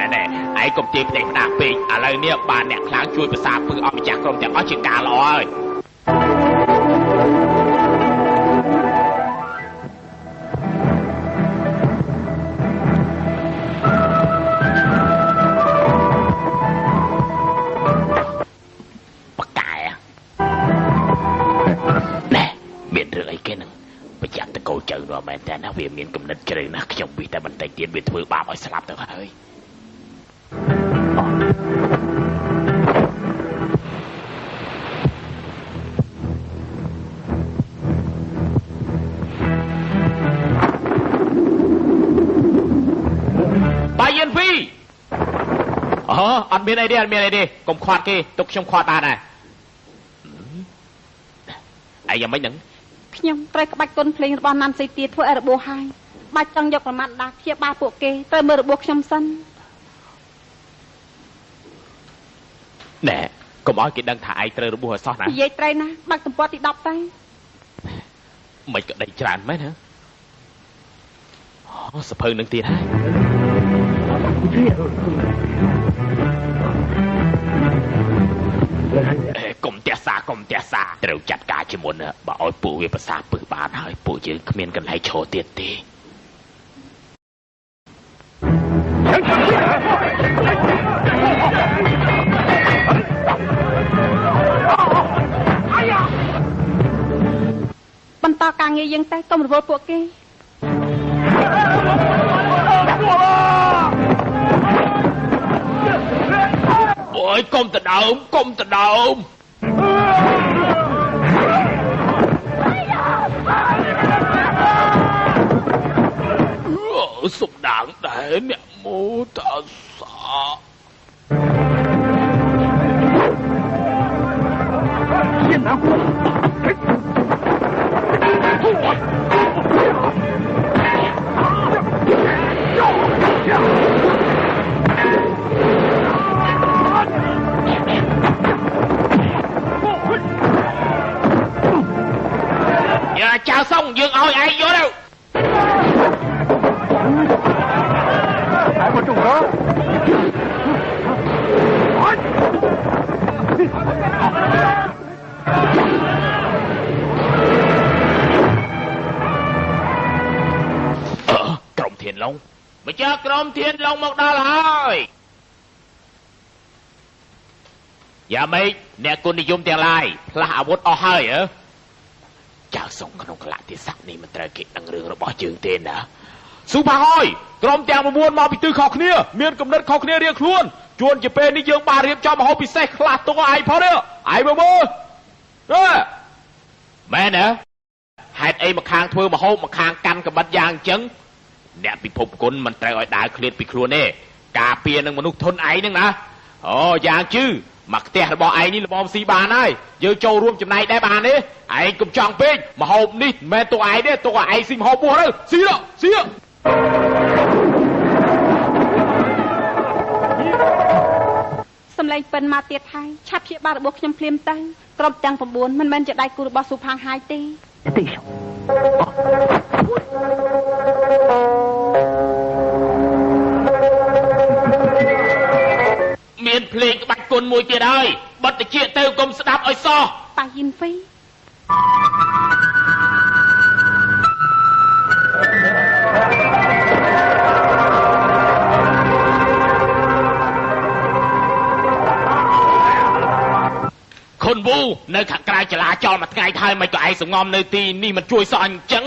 ងកុំទាយផ្ដេសផ្ដាស់ពេកឥឡូវនេះបានអ្នកខ្លាំងជួយប្រសាពឹងអស់ម្ចាស់ក្រុមទាំងអស់ជាការល្អហើយមែនតែណាវាមានគំនិតជ្រៅណាស់ខ្ញុំវិតែបន្តិចទៀតវាធ្វើបាបឲ្យស្លាប់ទៅហើយបាយិនវីអត់មានអីទេកុំខាត់គេទុកខ្ញុំខាត់បានដែរអីយ៉ាងម៉េចហ្នឹងខ្ញុំត្រូវក្បាច់គុនភ្លេងរបស់ណាន់ស៊ីទាធ្វើឲ្យរបួសហើយបាច់ចង់យកប្រមាថដាព្យាបាលពួកគេត្រូវមើលរបួសខ្ញុំសិនណែកុំឲ្យគេដឹងថាឯងត្រូវរបួសឲ្យសោះណានិយាយត្រូវណាបាក់ទំព័រទី10ទៅមិនក៏ដីច្រើនមែនហ៎សភៅនឹងទៀតហើយកុំទះសាត្រូវចាត់ការជាមុនបើឲ្យពួកវាប្រសាពឹសបានហើយពួកយើងគ្មានកន្លែងឈរទៀតទេបន្តការងារយើងទៅកុំរវល់ពួកគេអូយកុំទៅដើមសុំដាងដែរអ្នកមោតាសា天哪ចៅសុងយើងឲ្យឯងយកទៅ还不中招ក្រុមធានឡុងម្ចាស់ក្រុមធានឡុងមកដល់ហើយយ៉ាម៉េចអ្នកគុណនិយមទាំងឡាយផ្លាស់អាវុធអស់ហើយចៅសុងក្នុងកលៈទេសៈនេះមិនត្រូវគេដឹងរឿងរបស់យើងទេណាស៊ូផាអើយក្រុមទាំង9មកពីទិសខុសគ្នាមានគំនិតខុសគ្នារៀងខ្លួនជួនជាពេលនេះយើងបានរៀបចំម្ហូបពិសេសខ្លះទុកឲ្យឯងផងទេឯងមើលមែនទេហេតុអីម្ខាងធ្វើម្ហូបម្ខាងកាន់កបិតយ៉ាងអញ្ចឹងអ្នកពិភពគុណមិនត្រូវឲ្យដើរឃ្លាតពីខ្លួនទេការពារនឹងមនុស្សធន់ឯងហ្នឹងណាអូយ៉ាងជឿមកផ្ទះរបស់ឯងនេះល្មមស៊ីបានហើយយើងចូលរួមចំណែកដែរបានទេឯងកុំចង់ពេកម្ហូបនេះមិនមែនទុកឯងទេទុកឲ្យឯងស៊ីម្ហូបពោះទៅស៊ីសំឡេងពិនមកទៀតហើយឆាប់ព្យាបាលរបួសខ្ញុំភ្លាមទៅក្រុមទាំង9មិនមែនជាដៃគូរបស់ស៊ូផាងហាយទេមានភ្លេងក្បាច់គុណមួយទៀតហើយបិទតិចទៅកុំស្ដាប់ឲ្យសោះប៉ាយិនហ្វី នៅខាងក្រៅចលាចលមួយថ្ងៃហើយមិនក៏ឯងសងំនៅទីនេះមិនជួយសោះអញ្ចឹង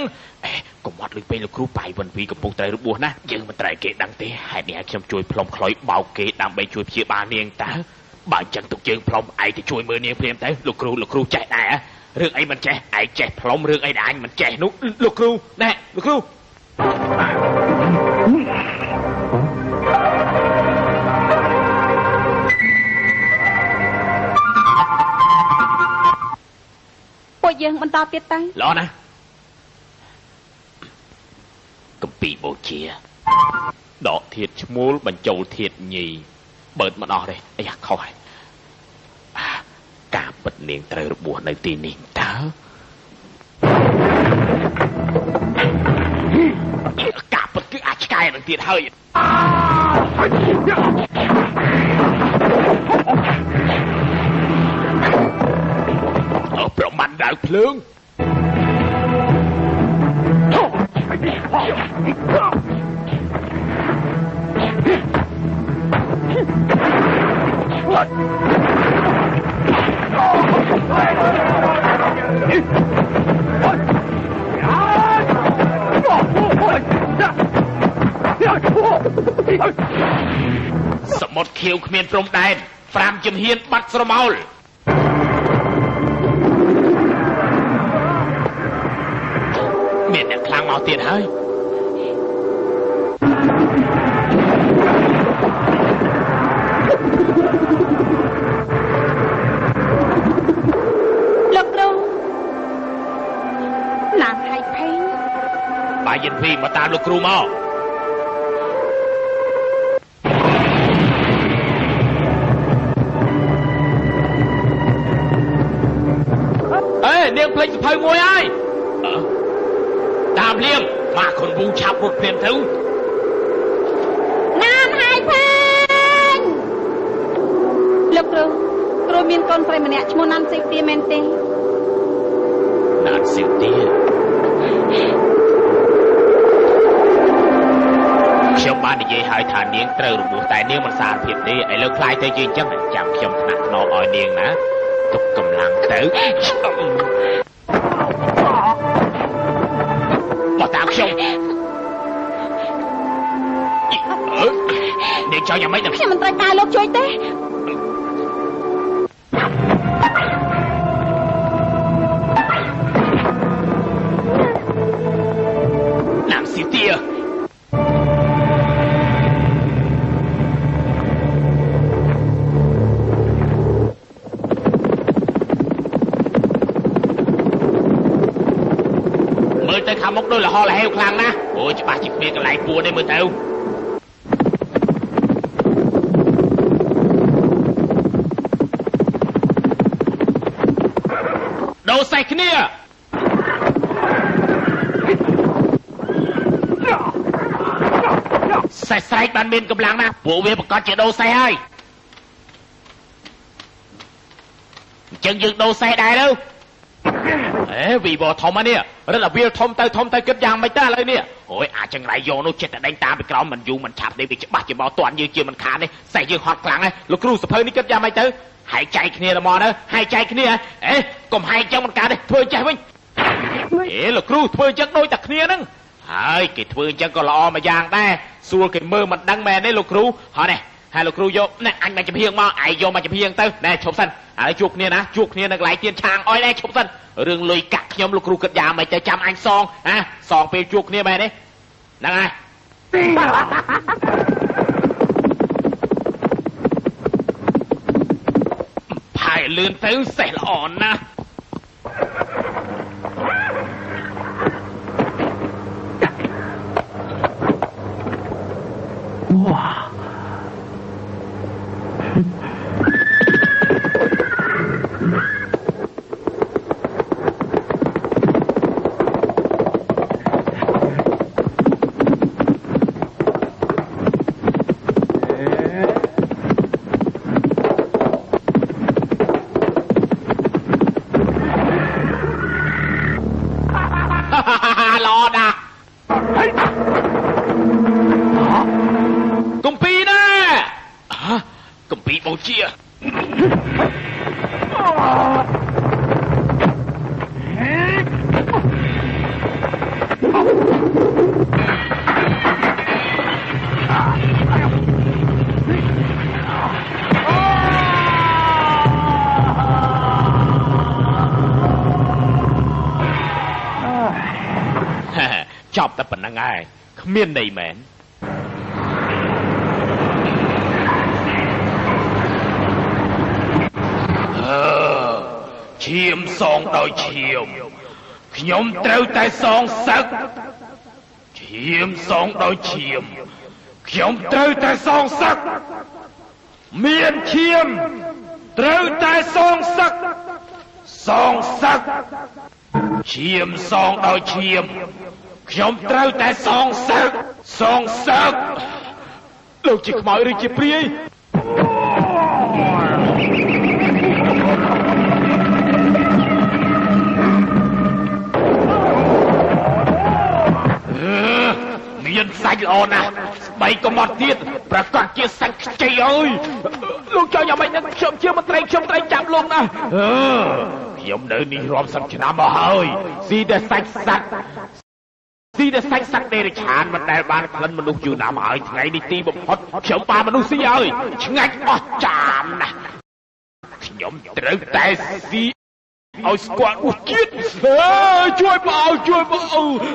កុំអត់លុយពេលលោកគ្រូបាយវិនវីកំពុងតែរបួសណាយើងមិនត្រូវគេដឹងទេហេតុនេះឲ្យខ្ញុំជួយផ្លុំខ្លុយបោកគេដើម្បីជួយព្យាបាលនាងតើបើអញ្ចឹងទុកយើងផ្លុំឯងទៅជួយមើលនាងព្រាមទៅលោកគ្រូចេះដែររឿងអីមិនចេះឯងចេះផ្លុំរឿងអីដែលអញមិនចេះនោះលោកគ្រូណែលោកគ្រូពួកយើងបន្តទៀតទៅល្អណាស់កំពីបូជាដកធាតឈ្មោលបញ្ចូលធាតញីបើមិនអស់ទេអាយ៉ាខុសហើយការពិតនាងត្រូវរបួសនៅទីនេះតើការពិតគឺអាចឆ្កែនឹងទៀតហើយប្រមាណដៅភ្លើងសមុទ្រខៀវគ្មានព្រំដែន5ជំហានបាត់ស្រមោលមានអ្នកខ្លាំងមកទៀតហើយលោកគ្រូណាស់ហើយភេងបាយិនវីមកតាមលោកគ្រូមកនាងភ្លេចសភៅមួយហើយតាមលៀមមកខុនវូឆាប់រត់ភ្លាមទៅណាមហើយភេងលោកគ្រូមានកូនស្រីម្នាក់ឈ្មោះណាន់ស៊ីទាមែនទេណាន់ស៊ីទាខ្ញុំបាននិយាយឲ្យថានាងត្រូវរបួសតែនាងមិនសារភាពទេឥឡូវខ្លាយទៅជាអញ្ចឹងចាំខ្ញុំថ្នាក់ថ្នមឲ្យនាងណាទុកកម្លាំងទៅមកតាមខ្ញុំនាងចង់យ៉ាងម៉េចទៅខ្ញុំមិនត្រូវការលោកជួយទេណាំស៊ីទាទៅខាងមុខដូចលហលហេវខ្លាំងណាស់អូយច្បាស់ជាគ្នាកន្លែងពួននេះមើលទៅដូរសេះគ្នាសេះស្រែកបានមានកម្លាំងណាស់ពួកវាប្រកាសជាដូរសេះហើយអញ្ចឹងយើងដូរសេះដែរទៅវីបធំនេះរត់ឲ្យវាធំទៅគិតយ៉ាងម៉េចទៅឥឡូវនេះអូយអាចចង្រៃយកនោះចិត្តតែដេញតាមពីក្រោមមិនយូរមិនឆាប់ទេវាច្បាស់ជាមកតាន់យើងជាមិនខានទេសេះយើងហត់ខ្លាំងណាស់លោកគ្រូសភៅនេះគិតយ៉ាងម៉េចទៅហែកចែកគ្នាហ្មងទៅហែកចែកគ្នាកុំហែកចឹងមិនកើតទេធ្វើចេះវិញលោកគ្រូធ្វើចឹងដូចតែគ្នាហ្នឹងហើយគេធ្វើចឹងក៏ល្អមួយយ៉ាងដែរសួរគេមើលមិនដឹងមែនទេលោកគ្រូហ៎នេះហើយលោកគ្រូយកណែអញមកចំហៀងមកឯងយកមកចំហៀងទៅណែឈប់សិនឥឡូវជួបគ្នាណាជួបគ្នានៅកន្លែងទៀនឆាងអុយណែឈប់សិនរឿងលុយកាក់ខ្ញុំលោកគ្រូគិតយ៉ាងម៉េចទៅចាំអញសងសងពេលជួបគ្នាមែនទេហ្នឹងហើយផាយលឿនទៅសេះល្អណាស់哇កំពីបូជា ចប់តែប៉ុណ្្នឹងហើយគ្មានន័យមែនឈាមសងដោយឈាមខ្ញុំត្រូវតែសងសឹកឈាមសងដោយឈាមខ្ញុំត្រូវតែសងសឹកមានឈាមត្រូវតែសងសឹកសងសឹកឈាមសងដោយឈាមខ្ញុំត្រូវតែសងសឹកសងសឹកលោកជាខ្មោចឬជាព្រាយមានសាច់ល្អណាស់ស្បែកក៏មកទៀតប្រកាសជាសាច់ខ្ចីអើយលោកចង់យ៉ាងម៉េចនឹងខ្ញុំជាមន្ត្រីខ្ញុំត្រូវចាប់លោកណាខ្ញុំនៅនេះរាប់សិបឆ្នាំមកហើយស៊ីតែសាច់សត្វស៊ីតែសាច់សត្វដេរឆានមិនដែលបានក្លិនមនុស្សយូរណាស់មកហើយថ្ងៃនេះទីបំផុតខ្ញុំបានមនុស្សស៊ីហើយឆ្ងាញ់អស់ចាមណាស់ខ្ញុំត្រូវតែស៊ីឲ្យស្គាល់ឧស្ជាតិជួយបង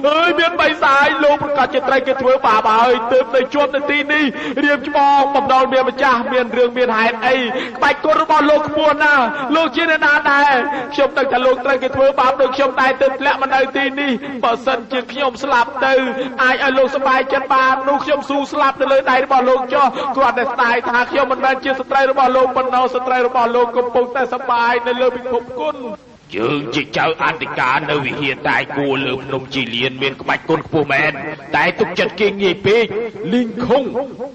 អើយមានបៃសាយលោកប្រកាសជាត្រូវគេធ្វើបាបហើយទើបទៅជាប់នៅទីនេះរៀបច្បងបំដលមានម្ចាស់មានរឿងមានហេតុអីក្បាច់គុណរបស់លោកខ្ពស់ណាស់លោកជាអ្នកណាដែរខ្ញុំដឹងថាលោកត្រូវគេធ្វើបាបដូចខ្ញុំដែរទើបធ្លាក់មកនៅទីនេះបើសិនជាខ្ញុំស្លាប់ទៅអាចឲ្យលោកសប្បាយចិត្តបាននោះខ្ញុំស៊ូស្លាប់នៅលើដៃរបស់លោកចុះគាត់តែស្ដាយថាខ្ញុំមិនមែនជាស្ត្រីរបស់លោកប៉ុន្តែស្ត្រីរបស់លោកកំពុងតែសប្បាយនៅលើពិភពគុណយើងជាចៅអធិការនៅវិហារតែគួរលើភ្នំជីលៀនមានក្បាច់គុណខ្ពស់មែនតែទុកចិត្តគេងាយពេកលីងខុង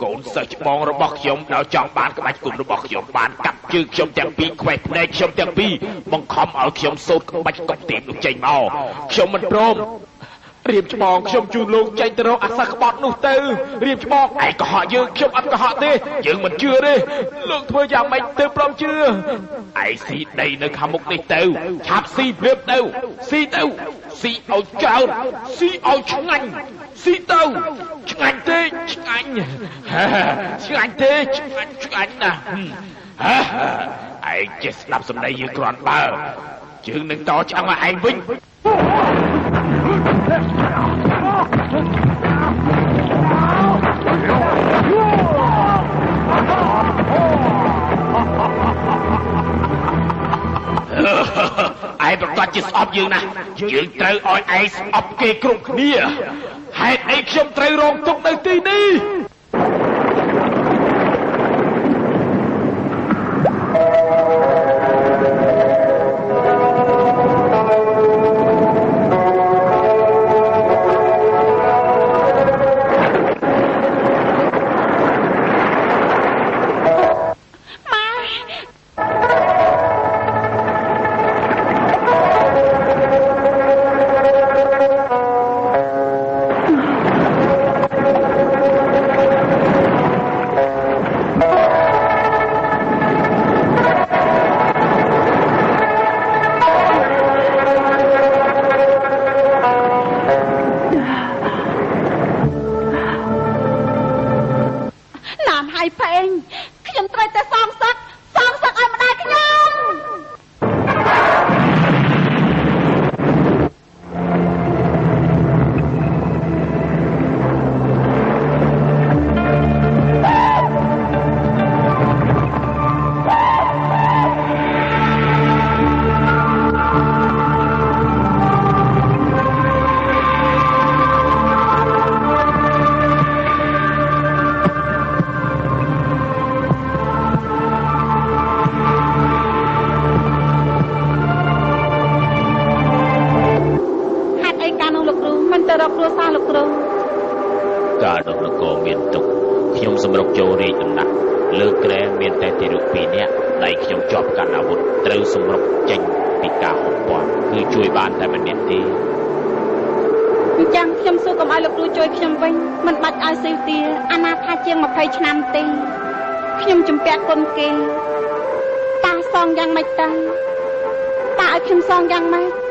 កូនសិស្សច្បងរបស់ខ្ញុំដល់ចង់បានក្បាច់គុណរបស់ខ្ញុំបានកាប់ជើងខ្ញុំទាំងពីរខ្វែកភ្នែកខ្ញុំទាំងពីរបង្ខំឲ្យខ្ញុំសូត្រក្បាច់កុកទីបនោះចេញមកខ្ញុំមិនព្រមរៀបច្បងខ្ញុំជូនលោកចេញទៅរកអសក្បត់នោះទៅរៀបច្បងឯកុហកយើងខ្ញុំអត់កុហកទេយើងមិនជឿទេលោកធ្វើយ៉ាងម៉េចទៅព្រមជឿឯស៊ីដីនៅខាងមុខនេះទៅឆាប់ស៊ីព្រាបទៅស៊ីទៅស៊ីឲ្យច្រើនស៊ីឲ្យឆ្ងាញ់ស៊ីទៅឆ្ងាញ់ទេឆ្ងាញ់ឆ្ងាញ់ទេឆ្ងាញ់ណាស់ឯងចេះស្ដាប់សម្ដីយើងគ្រាន់បើយើងនឹងតឆ្អឹងឲ្យឯងវិញឯងប្រកាសជាស្អប់យើងណាស់យើងត្រូវឲ្យឯងស្អប់គេគ្រប់គ្នាហេតុអីខ្ញុំត្រូវរងទុក្ខនៅទីនេះការនោះនគរមានទុកខ្ញុំសម្រុកចូលរាជដំណាក់លើក្រែមានតែទារក2នាក់ដៃខ្ញុំជាប់កាន់អាវុធត្រូវសម្រុកចេញពីការហុកព័ន្ធគឺជួយបានតែម្នាក់ទេអញ្ចឹងខ្ញុំសួរកុំឲ្យលោកគ្រូជួយខ្ញុំវិញមិនបាច់ឲ្យស៊ីវទាអាណាថាជាង20ឆ្នាំទេខ្ញុំជំពាក់គុណគេតាសងយ៉ាងម៉េចទៅតាឲ្យខ្ញុំសងយ៉ាងម៉េច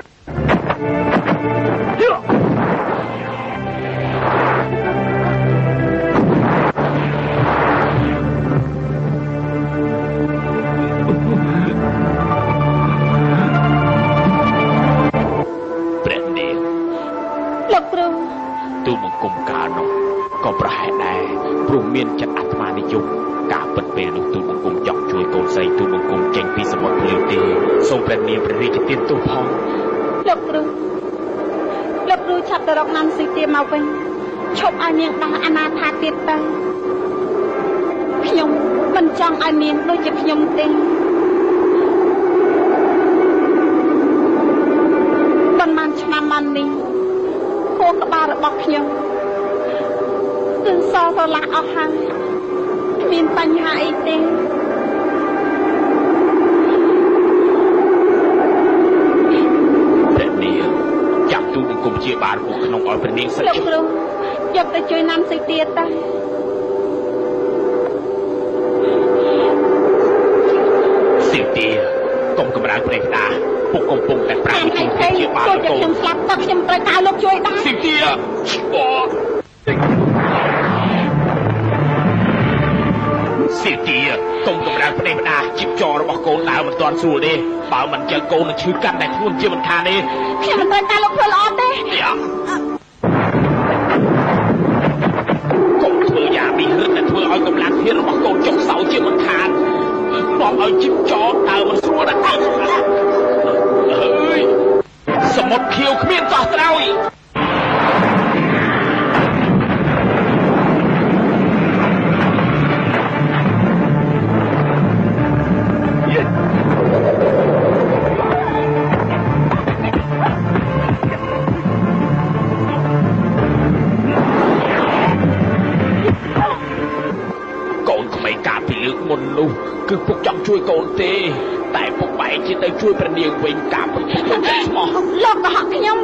មានិយមការពិតពេលនោះទូលបង្គំចង់ជួយកូនស្រីទូលបង្គំចេញពីសមុទ្រភ្លឺទេសូមព្រះនាងព្រះរាជទានទោសផងលោកគ្រូឆាប់ទៅរកណាំស៊ីទាមកវិញឈប់ឲ្យនាងដោះអនាថាទៀតទៅខ្ញុំមិនចង់ឲ្យនាងដូចជាខ្ញុំទេប៉ុន្មានឆ្នាំមកនេះខួរក្បាលរបស់ខ្ញុំគឺសស្រឡះអស់ហើយគ្មានបញ្ហាអីទេព្រះនាងចាប់ទូលបង្គំជាបានពួកក្នុងឲ្យព្រះនាងសិនលោកគ្រូយកទៅជួយណាំស៊ីទៀតទៅសៀវទាកុំកម្រើកព្រះផ្ដាពុកកំពុងតែប្រាំខ្ញុំជាបានចូលខ្ញុំស្លាប់ទឹកខ្ញុំត្រូវការលោកជួយដែរសៀវទាសៀវទាកុំកម្រើកព្រះផ្ដាជីបចររបស់កូនដើរមិនទាន់ស្រួលទេបើមិនចឹងកូននឹងឈឺកាត់តែខ្លួនជាមិនខានទេខ្ញុំមិនត្រូវការលោកធ្វើល្អទេកុំធ្វើយ៉ាងនេះរឹតតែធ្វើឲ្យកម្លាំងធានរបស់កូនចុះសោជាមិនខាននាំឲ្យជីបចរដើរមិនស្រួលដែរអើយសមុទ្រខៀវគ្មានចោះត្រោយមុននោះគឺពុកចង់ជួយកូនទេតែពុកបែរជាទៅជួយព្រះនាងវិញការពុកខ្ញុំតែស្មោះលោកកុហកខ្ញុំ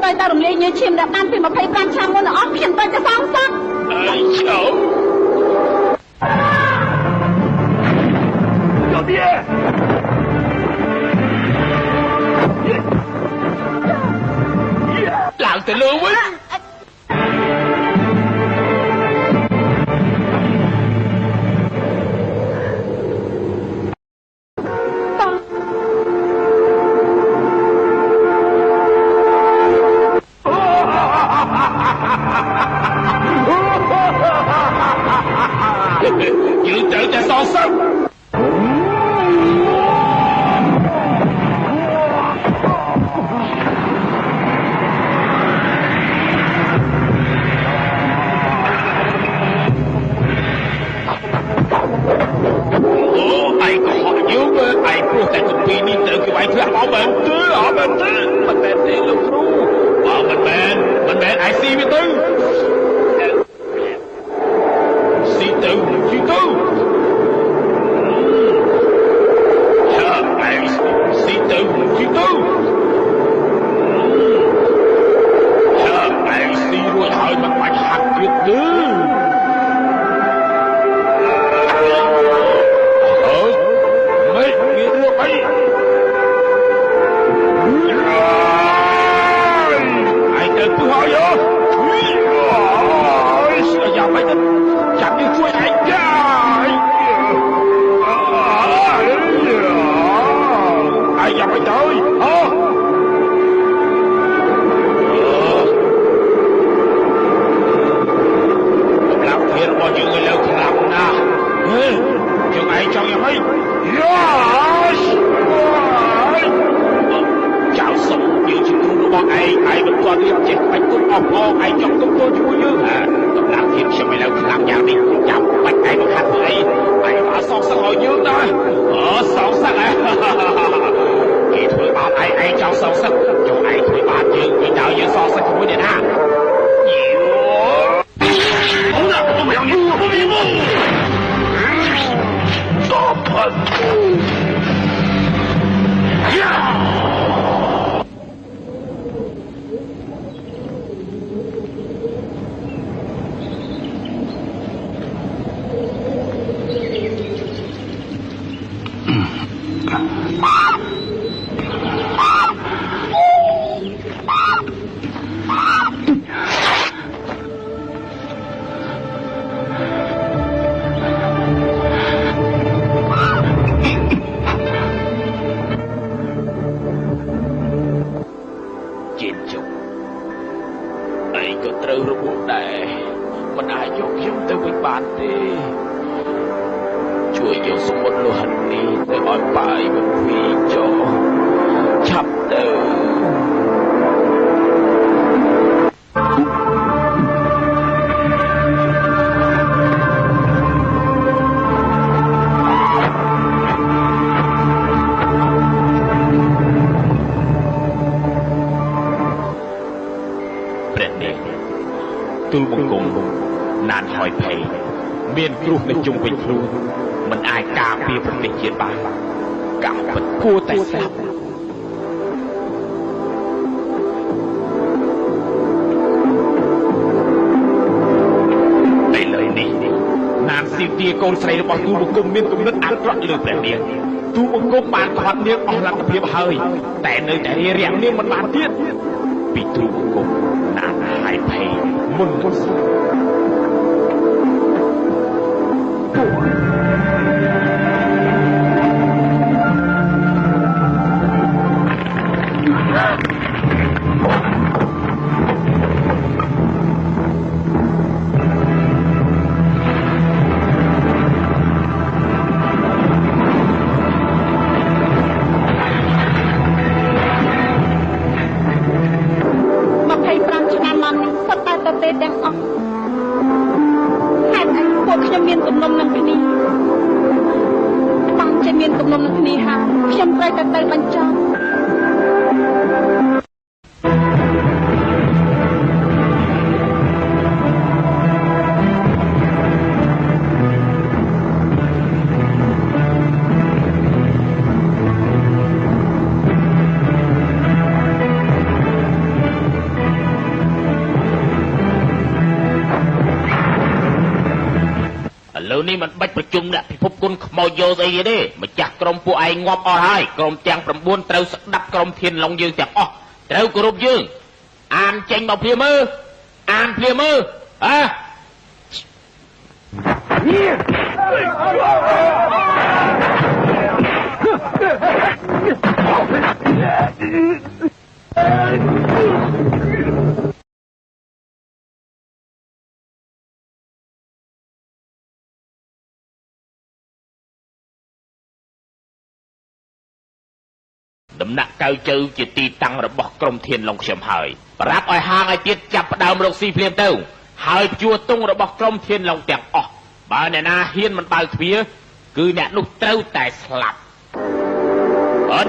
ត្រូវតែរំលាយញើសឈាមដែលបានពី25ឆ្នាំមុនអស់ខ្ញុំត្រូវតែសងសឹកអើយឈោ小爹ឡើងទៅលើវិញយើងត្រូវតែសងសឹកឯងកុហកយើងឯងព្រោះតែកុំពីនេះត្រូវគេវាយធ្លាក់មកមែនទេមិនមែនទេលោកគ្រូបើមិនមែនឯងស៊ីវាទៅស៊ីទៅស៊ីទៅហើយស៊ីទៅស៊ីទៅហើយស៊ីរួចហើយមិនបាច់ហាត់ទៀតទេ ជួយយកសមុទ្រលោហិតនេះទៅឲ្យបាយមកពីចុះឆាប់ទៅព្រះនាងទូលបង្គំណានហើយភ័យមានគ្រោះនៅជុំវិញខ្លួនមិនអាចការពារប្រទេសជាតិបានកម្មពិតគួរតែស្លាប់ឥឡូវនេះនាងសៀមទាកូនស្រីរបស់ទូលបង្គំមានគំនិតអាក្រក់លើព្រះនាងទូលបង្គំបានខាត់នាងអស់លទ្ធភាពហើយតែនៅតែរាំងនាងមិនបានទៀតពីទូលបង្គំណានហើយភ័យមុនស្លាប់ទាំងអស់ហេតុអីពួកខ្ញុំមានទំនុំនឹងគ្នាបានជាមានទំនុំនឹងគ្នាហើយខ្ញុំត្រូវតែទៅបញ្ចប់លើនេះមិនបាច់ប្រជុំអ្នកពិភពគុណខ្មោចយោស្អីទេម្ចាស់ក្រុមពួកឯងងាប់អស់ហើយក្រុមទាំង9ត្រូវស្ដាប់ក្រុមធានឡុងយើងទាំងអស់ត្រូវគោរពយើងអានចេញមកព្រាមើអានព្រាមើហ៎ដំណាក់កៅជើជាទីតាំងរបស់ក្រុមធានឡុងខ្ញុំហើយប្រាប់ឲ្យហាងឲ្យទៀតចាប់ផ្ដើមរកស៊ីភ្លាមទៅហើយជួទង់របស់ក្រុមធានឡុងទាំងអស់បើអ្នកណាហ៊ានមិនបើកទ្វារគឺអ្នកនោះត្រូវតែស្លាប់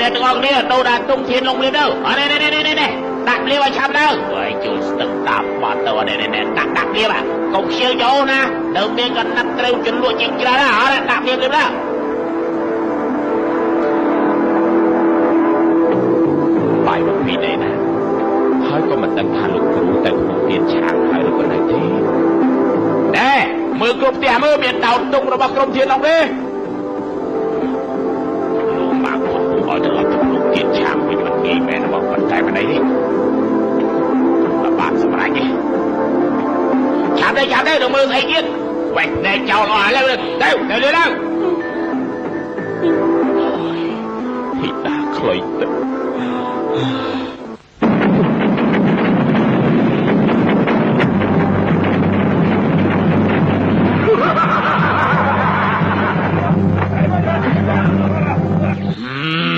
អ្នកទាំងអស់គ្នាដូរដាក់ទង់ធានឡុងភ្លាមទៅនេះដាក់ភ្លាមឲ្យឆាប់ទៅហើយចូលស្ទឹងតាមបាត់ទៅនេះដាក់ភ្លាមកុំខ្ជិលចូលណានៅមានកណ្ដាប់ត្រូវជលក់ជាងច្រើនណាដាក់ភ្លាមទៅបាយមកពីនេះណាហើយក៏មិនដឹងថាលោកគ្រូទៅក្នុងទៀនឆាងហើយឬក៏នៅទេដែរមើលគ្រប់ផ្ទះមើលមានដោតទុករបស់ក្រុមធានអង្គទេលោកមកខុសឲ្យទៅក្នុងទៀនឆាងវិញមិនងាយមែនរបស់ប៉ុន្តែមិនអីទេបានសម្រេចទេឆាប់ទៅទៅមើលស្អីទៀតវ៉េណែចោលអស់ហើយទៅពីតាខ្លីទៅ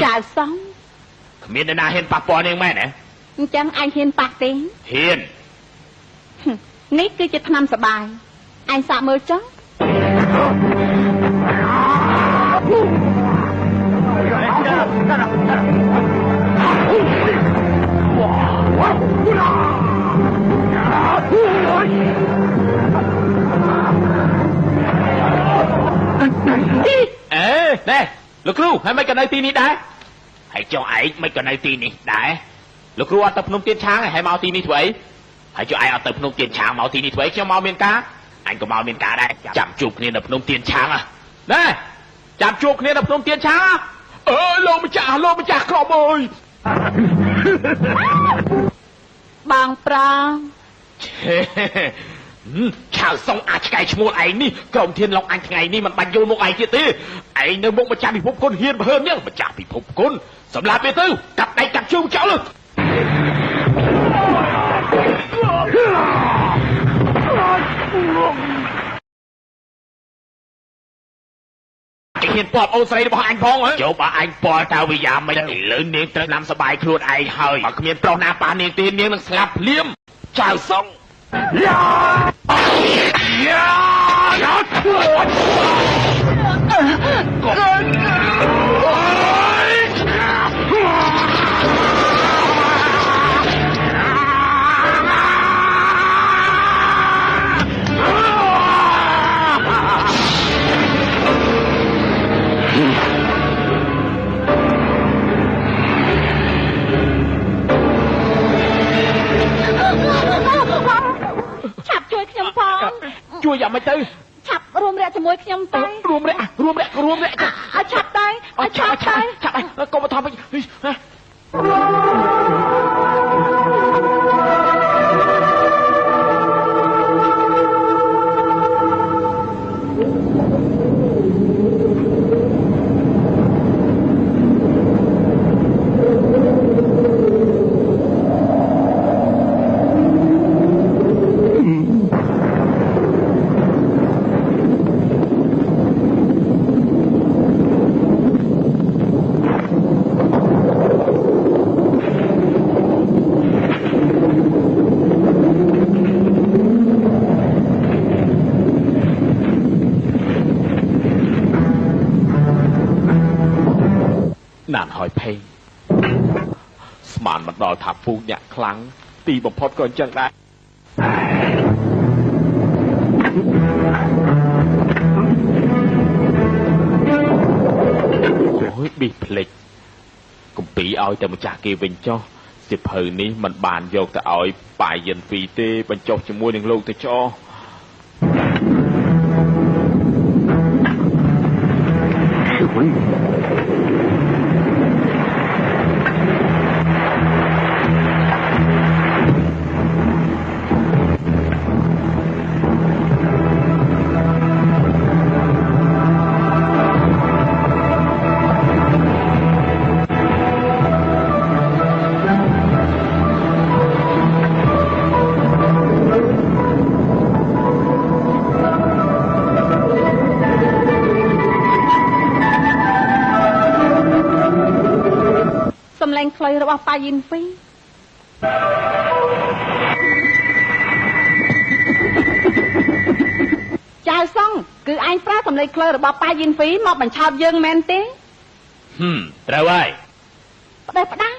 ចៅសំគ្មាននរណាហ៊ានប៉ះពាល់នាងមែនទេអញ្ចឹងអញហ៊ានប៉ះទេហ៊ាននេះគឺជាថ្នាំសបាយអញសាកមើលចុះនេះលោកគ្រូហើយមិនក៏នៅទីនេះដែរហើយចុះឯងមិនក៏នៅទីនេះដែរលោកគ្រូអត់ទៅភ្នំទៀនឆាងហើយមកទីនេះធ្វើអីហើយចុះឯងអត់ទៅភ្នំទៀនឆាងមកទីនេះធ្វើអីខ្ញុំមកមានការអញក៏មកមានការដែរចាំជួបគ្នានៅភ្នំទៀនឆាងណាចាំជួបគ្នានៅភ្នំទៀនឆាងលោកម្ចាស់ក្រុមអើយបងប្រាំឆៅសុងអាចឆ្កែឈ្មោះឯងនេះក្រុមធានឡុងអញថ្ងៃនេះមិនបាច់យល់មុខឯងទៀតទេឯងនៅមុខម្ចាស់ពិភពគុណហ៊ានបើនេះម្ចាស់ពិភពគុណសម្លាប់វាទៅកាប់ដៃកាប់ជើងចោល ហ៊ានពាត់អូនស្រីរបស់អញផងហ៎ចូលបើអញពាល់តើវិយាមិនឥឡូវនាងត្រូវណាំសបាយខ្លួនឯងហើយបើគ្មានប្រុសណាប៉ះនាងទេនាងនឹងស្លាប់ភ្លាមចៅសុងឆាប់ជួយខ្ញុំផង ជួយយ៉ាងម៉េចទៅ ឆាប់រួមរយៈជាមួយខ្ញុំទៅ រួមរយៈឲ្យឆាប់ទៅឲ្យឆាប់ទៅ ឆាប់ហើយកុំមកថប់វិញណានហើយភេងស្មានមិនដល់ថាពូញាក់ខ្លាំងទីបំផុតក៏អញ្ចឹងដែរអូយប៊ីផ្លេចកំពីឲ្យតែម្ចាស់គេវិញចុះសិភៅនេះมันបានយកទៅឲ្យប៉ាយិនហ្វីទេបញ្ចុះជាមួយនឹងលោកទៅចោសំឡេងខ្លីរបស់ប៉ាយិនហ្វីចៅសុងគឺឯងប្រើសំឡេងខ្លីរបស់ប៉ាយិនហ្វីមកបញ្ឆោតយើងមែនទេត្រូវហើយផ្ដេសផ្ដាស់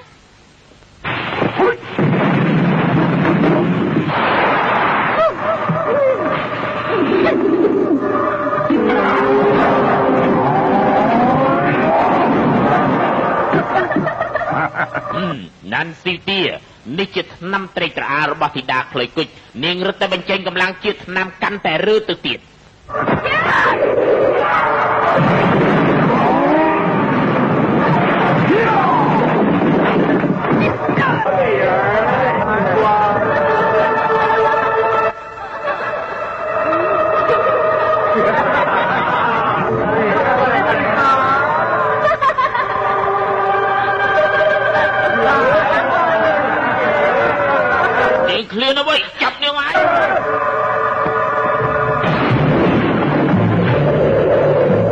ណាន់ស៊ីទានេះជាថ្នាំត្រេកត្រអាលរបស់ធីតាខ្លុយគុជនាងរត់តែបញ្ចេញកម្លាំងជាថ្នាំកាន់តែរើទៅទៀតឃ្លានអ្វីចាប់នាងហើយ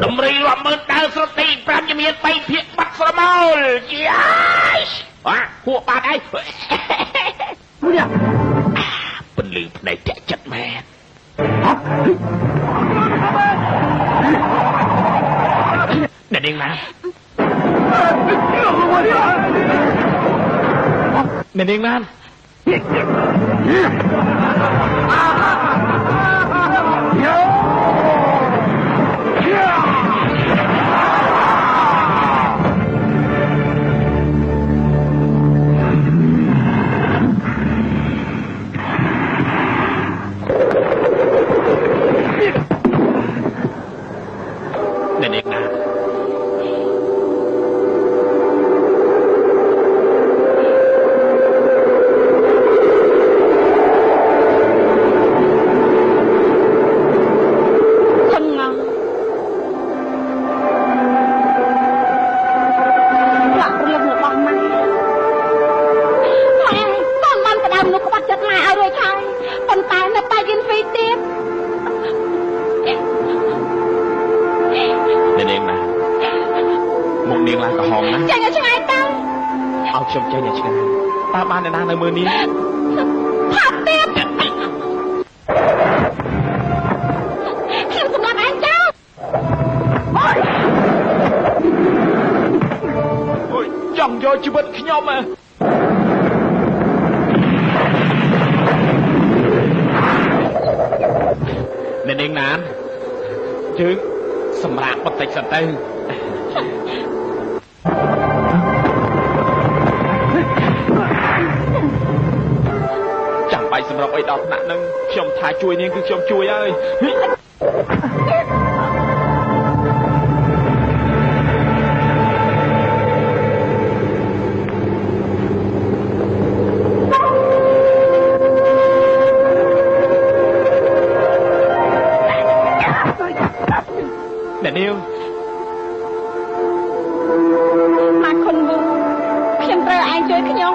តម្រីរាប់ម៉ឺនដើរស្រទី5ជំនាញ3ភាគបាត់ស្រមោលយាយពួកបាត់អីពន្លឺភ្នែកតាក់ចិត្តមែនអ្នកនាងណាអ្នកនាងណាអ្នកនាងណា ពួកនាងឡើងក្រហមណា ចាញ់ឲ្យឆ្ងាយទៅ ឲ្យខ្ញុំចេញឲ្យឆ្ងាយតើបានអ្នកណានៅមើលនេះ ផាត់ទៀតខ្ញុំសម្រាប់ឯងចោល អូយចង់យកជីវិតខ្ញុំហ៎អ្នកនាងណានជើងសម្រាប់បន្តិចសិនទៅចាំបាច់សម្រាប់អីដល់ថ្នាក់ហ្នឹងខ្ញុំថាជួយនាងគឺខ្ញុំជួយហើយ អ្នកនាង មកខុនវូខ្ញុំត្រូវឯងជួយខ្ញុំ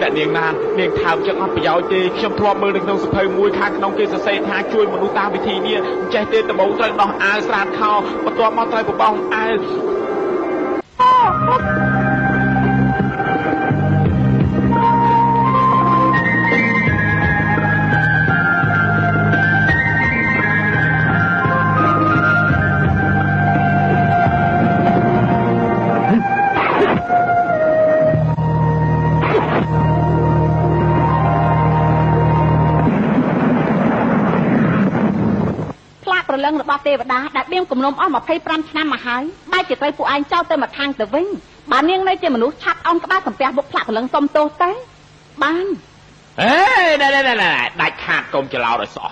អ្នកនាងណាននាងថើបចឹងអត់ប្រយោជន៍ទេខ្ញុំធ្លាប់មើលនៅក្នុងសភៅមួយខាងក្នុងគេសរសេរថាជួយមនុស្សតាមវិធីនេះមិនចេះទេដំបូងត្រូវដោះអាវស្រាតខោបន្ទាប់មកត្រូវបបោសអាវ ព្រលឹងរបស់ទេវតាដែលបៀមគំនុំអស់25ឆ្នាំមកហើយបែរជាត្រូវពួកឯងចោលទៅមកខាងទៅវិញបើនាងនៅជាមនុស្សឆាប់អោនក្បាលសំពះបុកផ្លាក់ព្រលឹងសុំទោសទៅបាន ហេណែដាច់ខាតកុំច្រឡោតឲ្យសោះ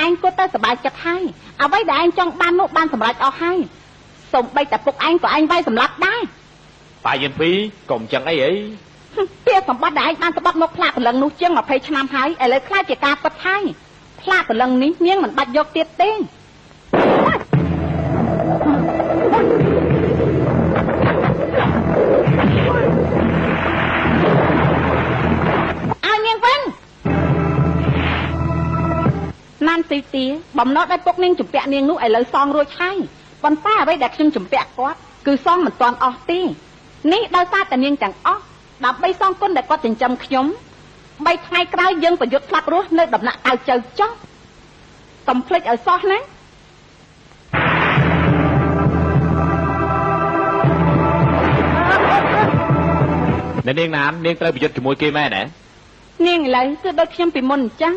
ឯងគត់ទៅសប្បាយចិត្តហើយអ្វីដែលឯងចង់បាននោះបានសម្រេចអស់ហើយសូម្បីតែពុកឯងក៏ឯងវាយសម្លាប់ដែរ បាយយិនពីរកុំចឹងអីអី ពាក្យសម្បត្តិដែលឯងបានស្បត់មកផ្លាកព្រលឹងនោះជាង20ឆ្នាំហើយឥឡូវខ្លាចជាការពិតហើយផ្លាកព្រលឹងនេះនាងមិនបាច់យកទៀតទេឲ្យនាងវិញណានទីទីបំណត់ឲ្យពុកនាងជំពាក់នាងនោះឥឡូវសងរួចហើយប៉ុន្តែអ្វីដែលខ្ញុំជំពាក់គាត់គឺសងមិនទាន់អស់ទេនេះដោយសារតែនាងទាំងអស់ដើម្បីសងគុណដែលគាត់ចិញ្ចឹមខ្ញុំ3ថ្ងៃក្រោយយើងប្រយុទ្ធស្លាប់រស់នៅដំណាក់កៅចៅចោះកុំភ្លេចឲ្យសោះណា អ្នកនាងណាននាងត្រូវប្រយុទ្ធជាមួយគេមែនទេ នាងឥឡូវគឺដូចខ្ញុំពីមុនអញ្ចឹង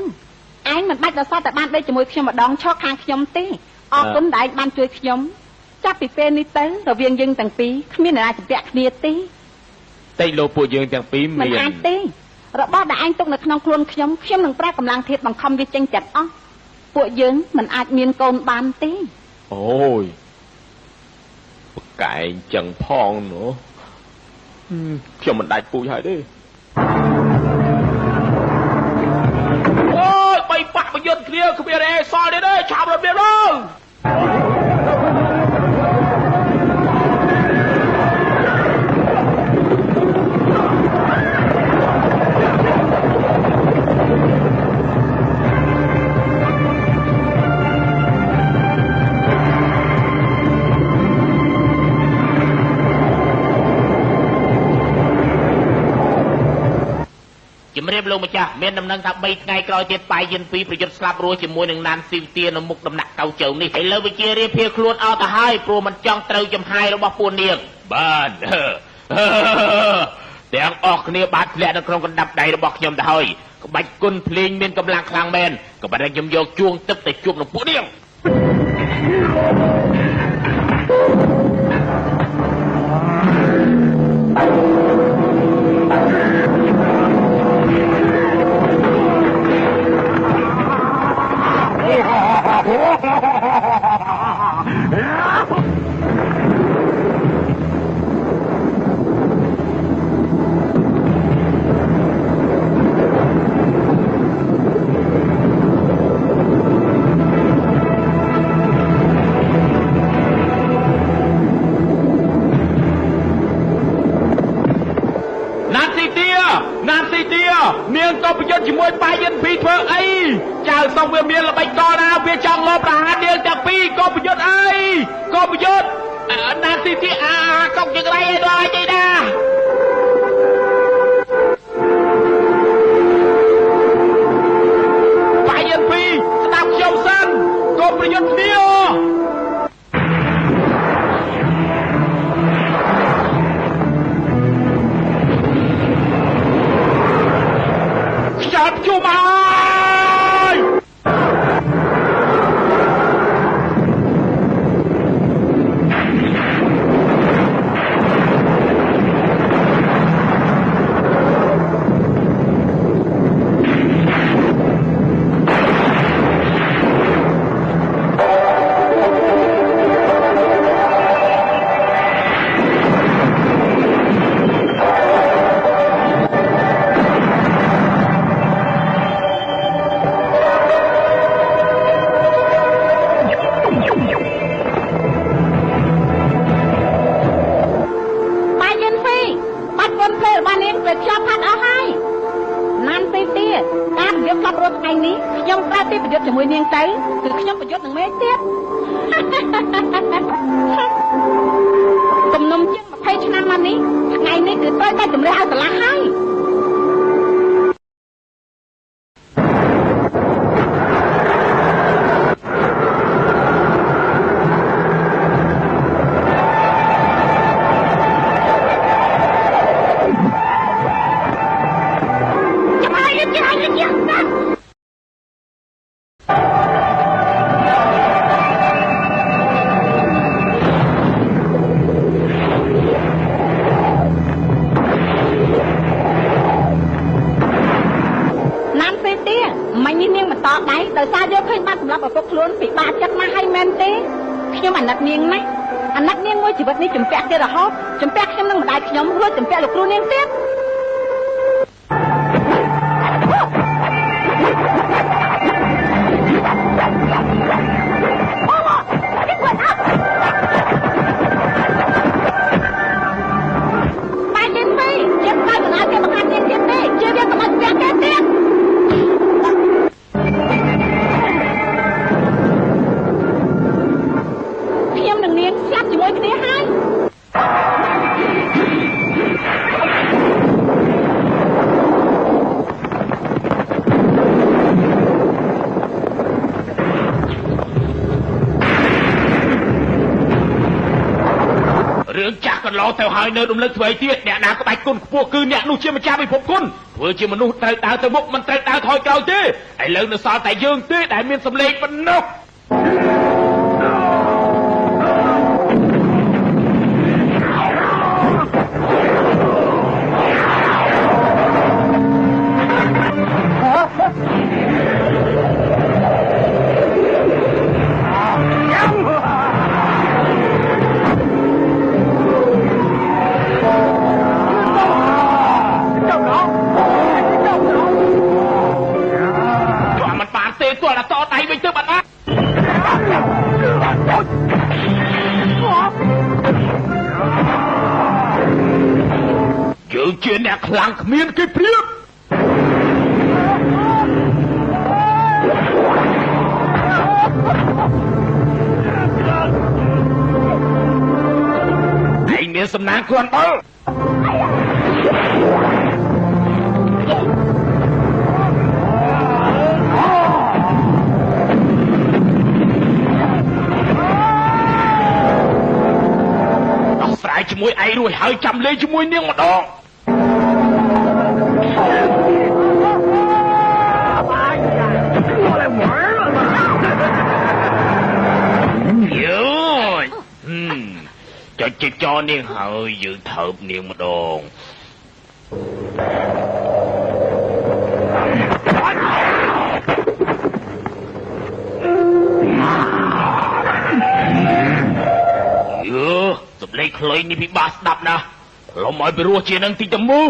ឯងមិនបាច់ដល់សោះតែបានដេកជាមួយខ្ញុំម្ដងឈរខាងខ្ញុំទេអរគុណដែលឯងបានជួយខ្ញុំចាប់ពីពេលនេះទៅរវាងយើងទាំងពីរគ្មានអ្នកណាជំពាក់គ្នាទេ តែលោកពួកយើងទាំងពីរ មិន មាន អាចទេរបស់ដែលឯងទុកនៅក្នុងខ្លួនខ្ញុំនឹងប្រើកម្លាំងធាតុបង្ខំវាចេញទាំងអស់ពួកយើងមិនអាចមានកូនបានទេ អូយបកែងចឹងផងនោះខ្ញុំមិនដាច់ពូជហើយទេ អូយបីបាក់ប្រយុទ្ធគ្នាគ្មានអីសល់ទៀតទេឆាប់រត់ទៀតទៅ ជំរាបលោកម្ចាស់មានដំណឹងថា3ថ្ងៃក្រោយទៀតប៉ាយយិនពីរប្រយុទ្ធស្លាប់រស់ជាមួយនឹងណានស៊ីវទានៅមុខដំណាក់កៅជើនេះឥឡូវវិជារៀបភៀសខ្លួនអស់ទៅហើយព្រោះមិនចង់ត្រូវចំហាយរបស់ពួកនាងបានទាំងអស់គ្នាបានធ្លាក់នៅក្នុងកណ្ដាប់ដៃរបស់ខ្ញុំទៅហើយក្បាច់គុណភ្លេងមានកម្លាំងខ្លាំងមែនក៏ប៉ុន្តែខ្ញុំយកជួងទឹកទៅជួបនឹងពួកនាង អ នាងក៏ប្រយុទ្ធជាមួយបាយិនពីរធ្វើអីចៅសុំវាមានល្បិចកណាវាចង់លបប្រហារនាងទាំងពីរក៏ប្រយុទ្ធអីក៏ប្រយុទ្ធណាទីកុកយ៉ាងไรឯដល់ទេណាបាយិនពីរស្ដាប់ខ្ញុំសិនក៏ប្រយុទ្ធគ្នាខ្យល់ជួបហើយជាមួយនាងទៅគឺខ្ញុំប្រយុទ្ធនឹងមេទៀតគំនុំជាង20ឆ្នាំមកនេះថ្ងៃនេះគឺត្រូវតែជំរះឲ្យឆ្លាស់ហើយដោយសារយកឃើញបានសម្រាប់ឪពុកខ្លួនពិបាកចិត្តមកឲ្យមែនទេខ្ញុំអាណិតនាងណាស់អាណិតនាងមួយជីវិតនេះជំពាក់គេរហូតជំពាក់ខ្ញុំនឹងម្ដាយខ្ញុំរួចជំពាក់លោកគ្រូនាងទៀតបាយទេពីជាបាយមិនអាចគេបង្ហាត់នាងទៀតទេជាវាកម្ពុជាគេទៀតស្លាប់ជាមួយគ្នាហើយរឿងចាស់កន្លងទៅហើយនៅរំលឹកធ្វើអីទៀតអ្នកណាក្បាច់គុណខ្ពស់គឺអ្នកនោះជាម្ចាស់ពិភពគុណធ្វើជាមនុស្សត្រូវដើរទៅមុខមិនត្រូវដើរថយក្រោយទេឥឡូវនៅសល់តែយើងទេដែលមានសម្លេងប៉ុណ្ណោះយើងជាអ្នកខ្លាំងគ្មានគេព្រៀបឯងមានសំណាងគ្រាន់បើដោះស្រាយជាមួយឯងរួចហើយចាំលេងជាមួយនាងម្ដងចុចជិះចោនាងហើយយើងថើបនាងម្ដងសម្លេងខ្លីនេះពិបាកស្ដាប់ណាស់លំឲ្យពីរោះជានឹងទីតមូ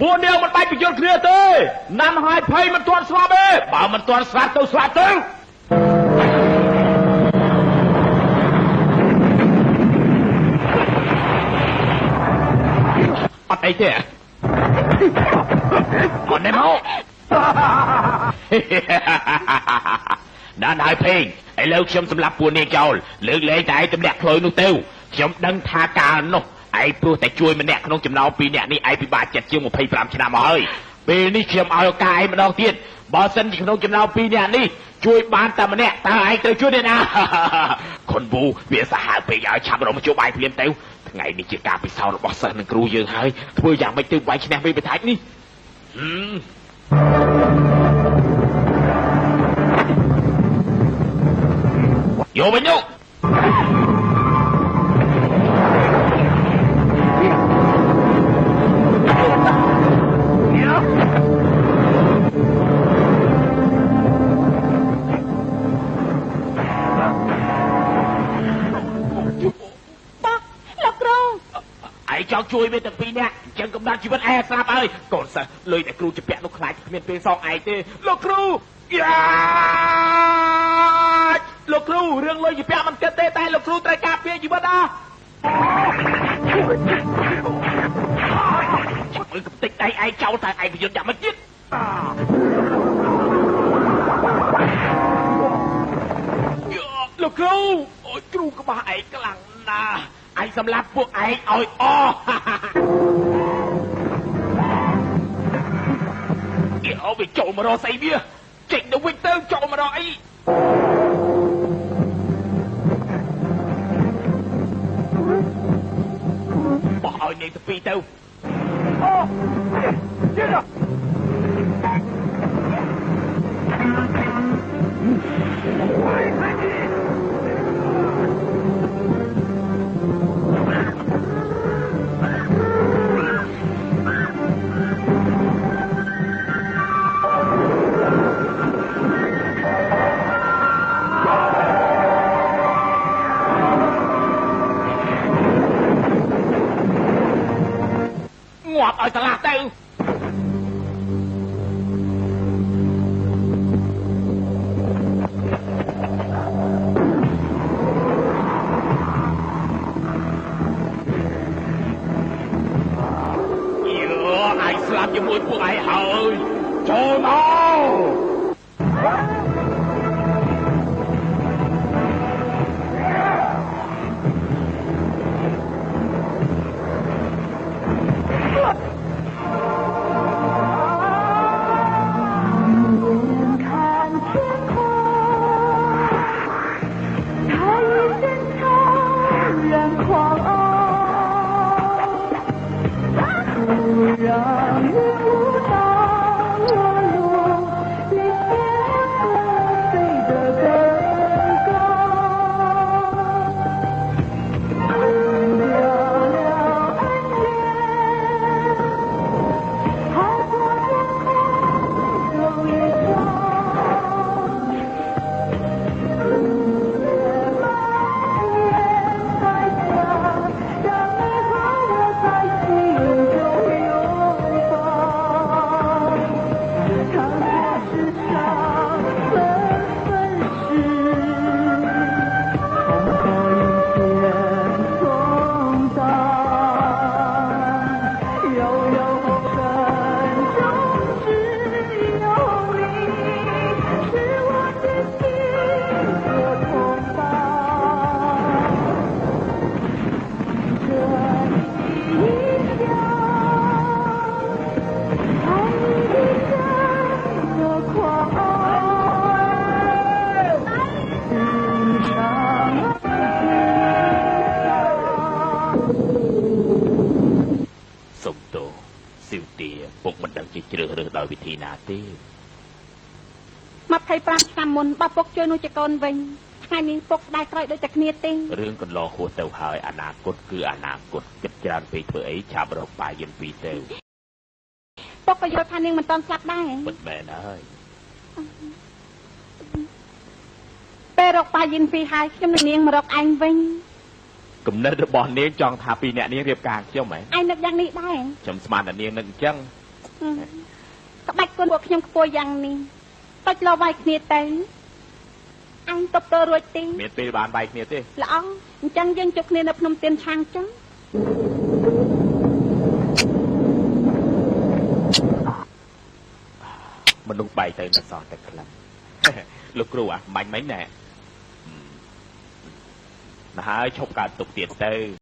ពួកនាងមិនបាច់បញ្យល់គ្នាទេណាំហើយភ័យមិនទាន់ស្លាប់ទេបើមិនទាន់ស្លាប់ទៅស្លាប់ទៅអត់អីទេអត់ណែមកណានហើយភេងឥឡូវខ្ញុំសម្រាប់ពួកនាងចោលលើកលែងតែឯងទម្លាក់ផ្លូវនោះទៅខ្ញុំដឹងថាកាលនោះឯងព្រោះតែជួយម្នាក់ក្នុងចំណោម2នាក់នេះឯងពិបាកចិត្តជាង25ឆ្នាំមកហើយពេលនេះខ្ញុំឲ្យឱកាសឯងម្ដងទៀតបើសិនជាក្នុងចំណោម2នាក់នេះជួយបានតែម្នាក់តើឯងត្រូវជួយអ្នកណាខុនវូវាសាហាវពេកឲ្យឆាប់រកមកជួបឯងភ្លាមទៅថ្ងៃនេះជាការពិសោធន៍របស់សិស្សនិងគ្រូយើងហើយធ្វើយ៉ាងម៉េចទៅវាយឈ្នះមេបតាច់នេះយកវិញយកចង់ជួយវាទាំងពីរនាក់អញ្ចឹងកំណត់ជីវិតឯងស្លាប់ហើយកូនសិស្សលុយតែគ្រូជាពាក់នោះខ្លាចគ្មានពេលសងឯងទេលោកគ្រូយ៉ាលោកគ្រូរឿងលុយជាពាក់មិនគិតទេតែលោកគ្រូត្រូវការពារជីវិតមើលកំតិចដៃឯងចោលតែឯងប្រយុទ្ធយ៉ាងម៉េចទៀតលោកគ្រូអូយគ្រូក្បោះឯងខ្លាំងណាស់ឯងសម្លាប់ពួកឯងឲ្យអស់គេអោវាចូលមករកស្អីវាចេញទៅវិញទៅចូលមករកអីបោះឲ្យនាងទៅពីរទៅអូទៀតងាប់ឲ្យឆ្លាស់ទៅស្លាប់ជាមួយពួកឯងហើយចូលមកដោយវិធីណាទេ25ឆ្នាំមុនបើពុកជួយនោះចកូនវិញថ្ងៃនេះពុកស្ដាយក្រោយដូចតែគ្នាទេរឿងកន្លងហួសទៅហើយអនាគតគឺអនាគតគិតច្រើនពេកធ្វើអីឆាប់រកបាយយិនពីរទៅពុកក៏យល់ថានាងមិនតន់ស្លាប់ដែរពិតមែនហើយពេលរកបាយយិនពីរហើយខ្ញុំនឹងនាងមករកឯងវិញគំនិតរបស់នាងចង់ថាពីអ្នកនាងរៀបការខ្ញុំហ៎ឯងនឹកយ៉ាងនេះដែរខ្ញុំស្មានតែនាងនឹកអញ្ចឹង ក្បាច់គុណពួកខ្ញុំខ្ពស់យ៉ាងនេះតូចលោវាយគ្នាទៅអញតបតរួចទេ មានពេលបានបាយគ្នាទេ ល្អអញ្ចឹងយើងជួបគ្នានៅភ្នំទៀនឆាងចឹង មនុស្សបែកទៅនៅសល់តែខ្លះ លោកគ្រូអាមាញ់មិញណែ ហើយឈប់កើតទុកទៀតទៅ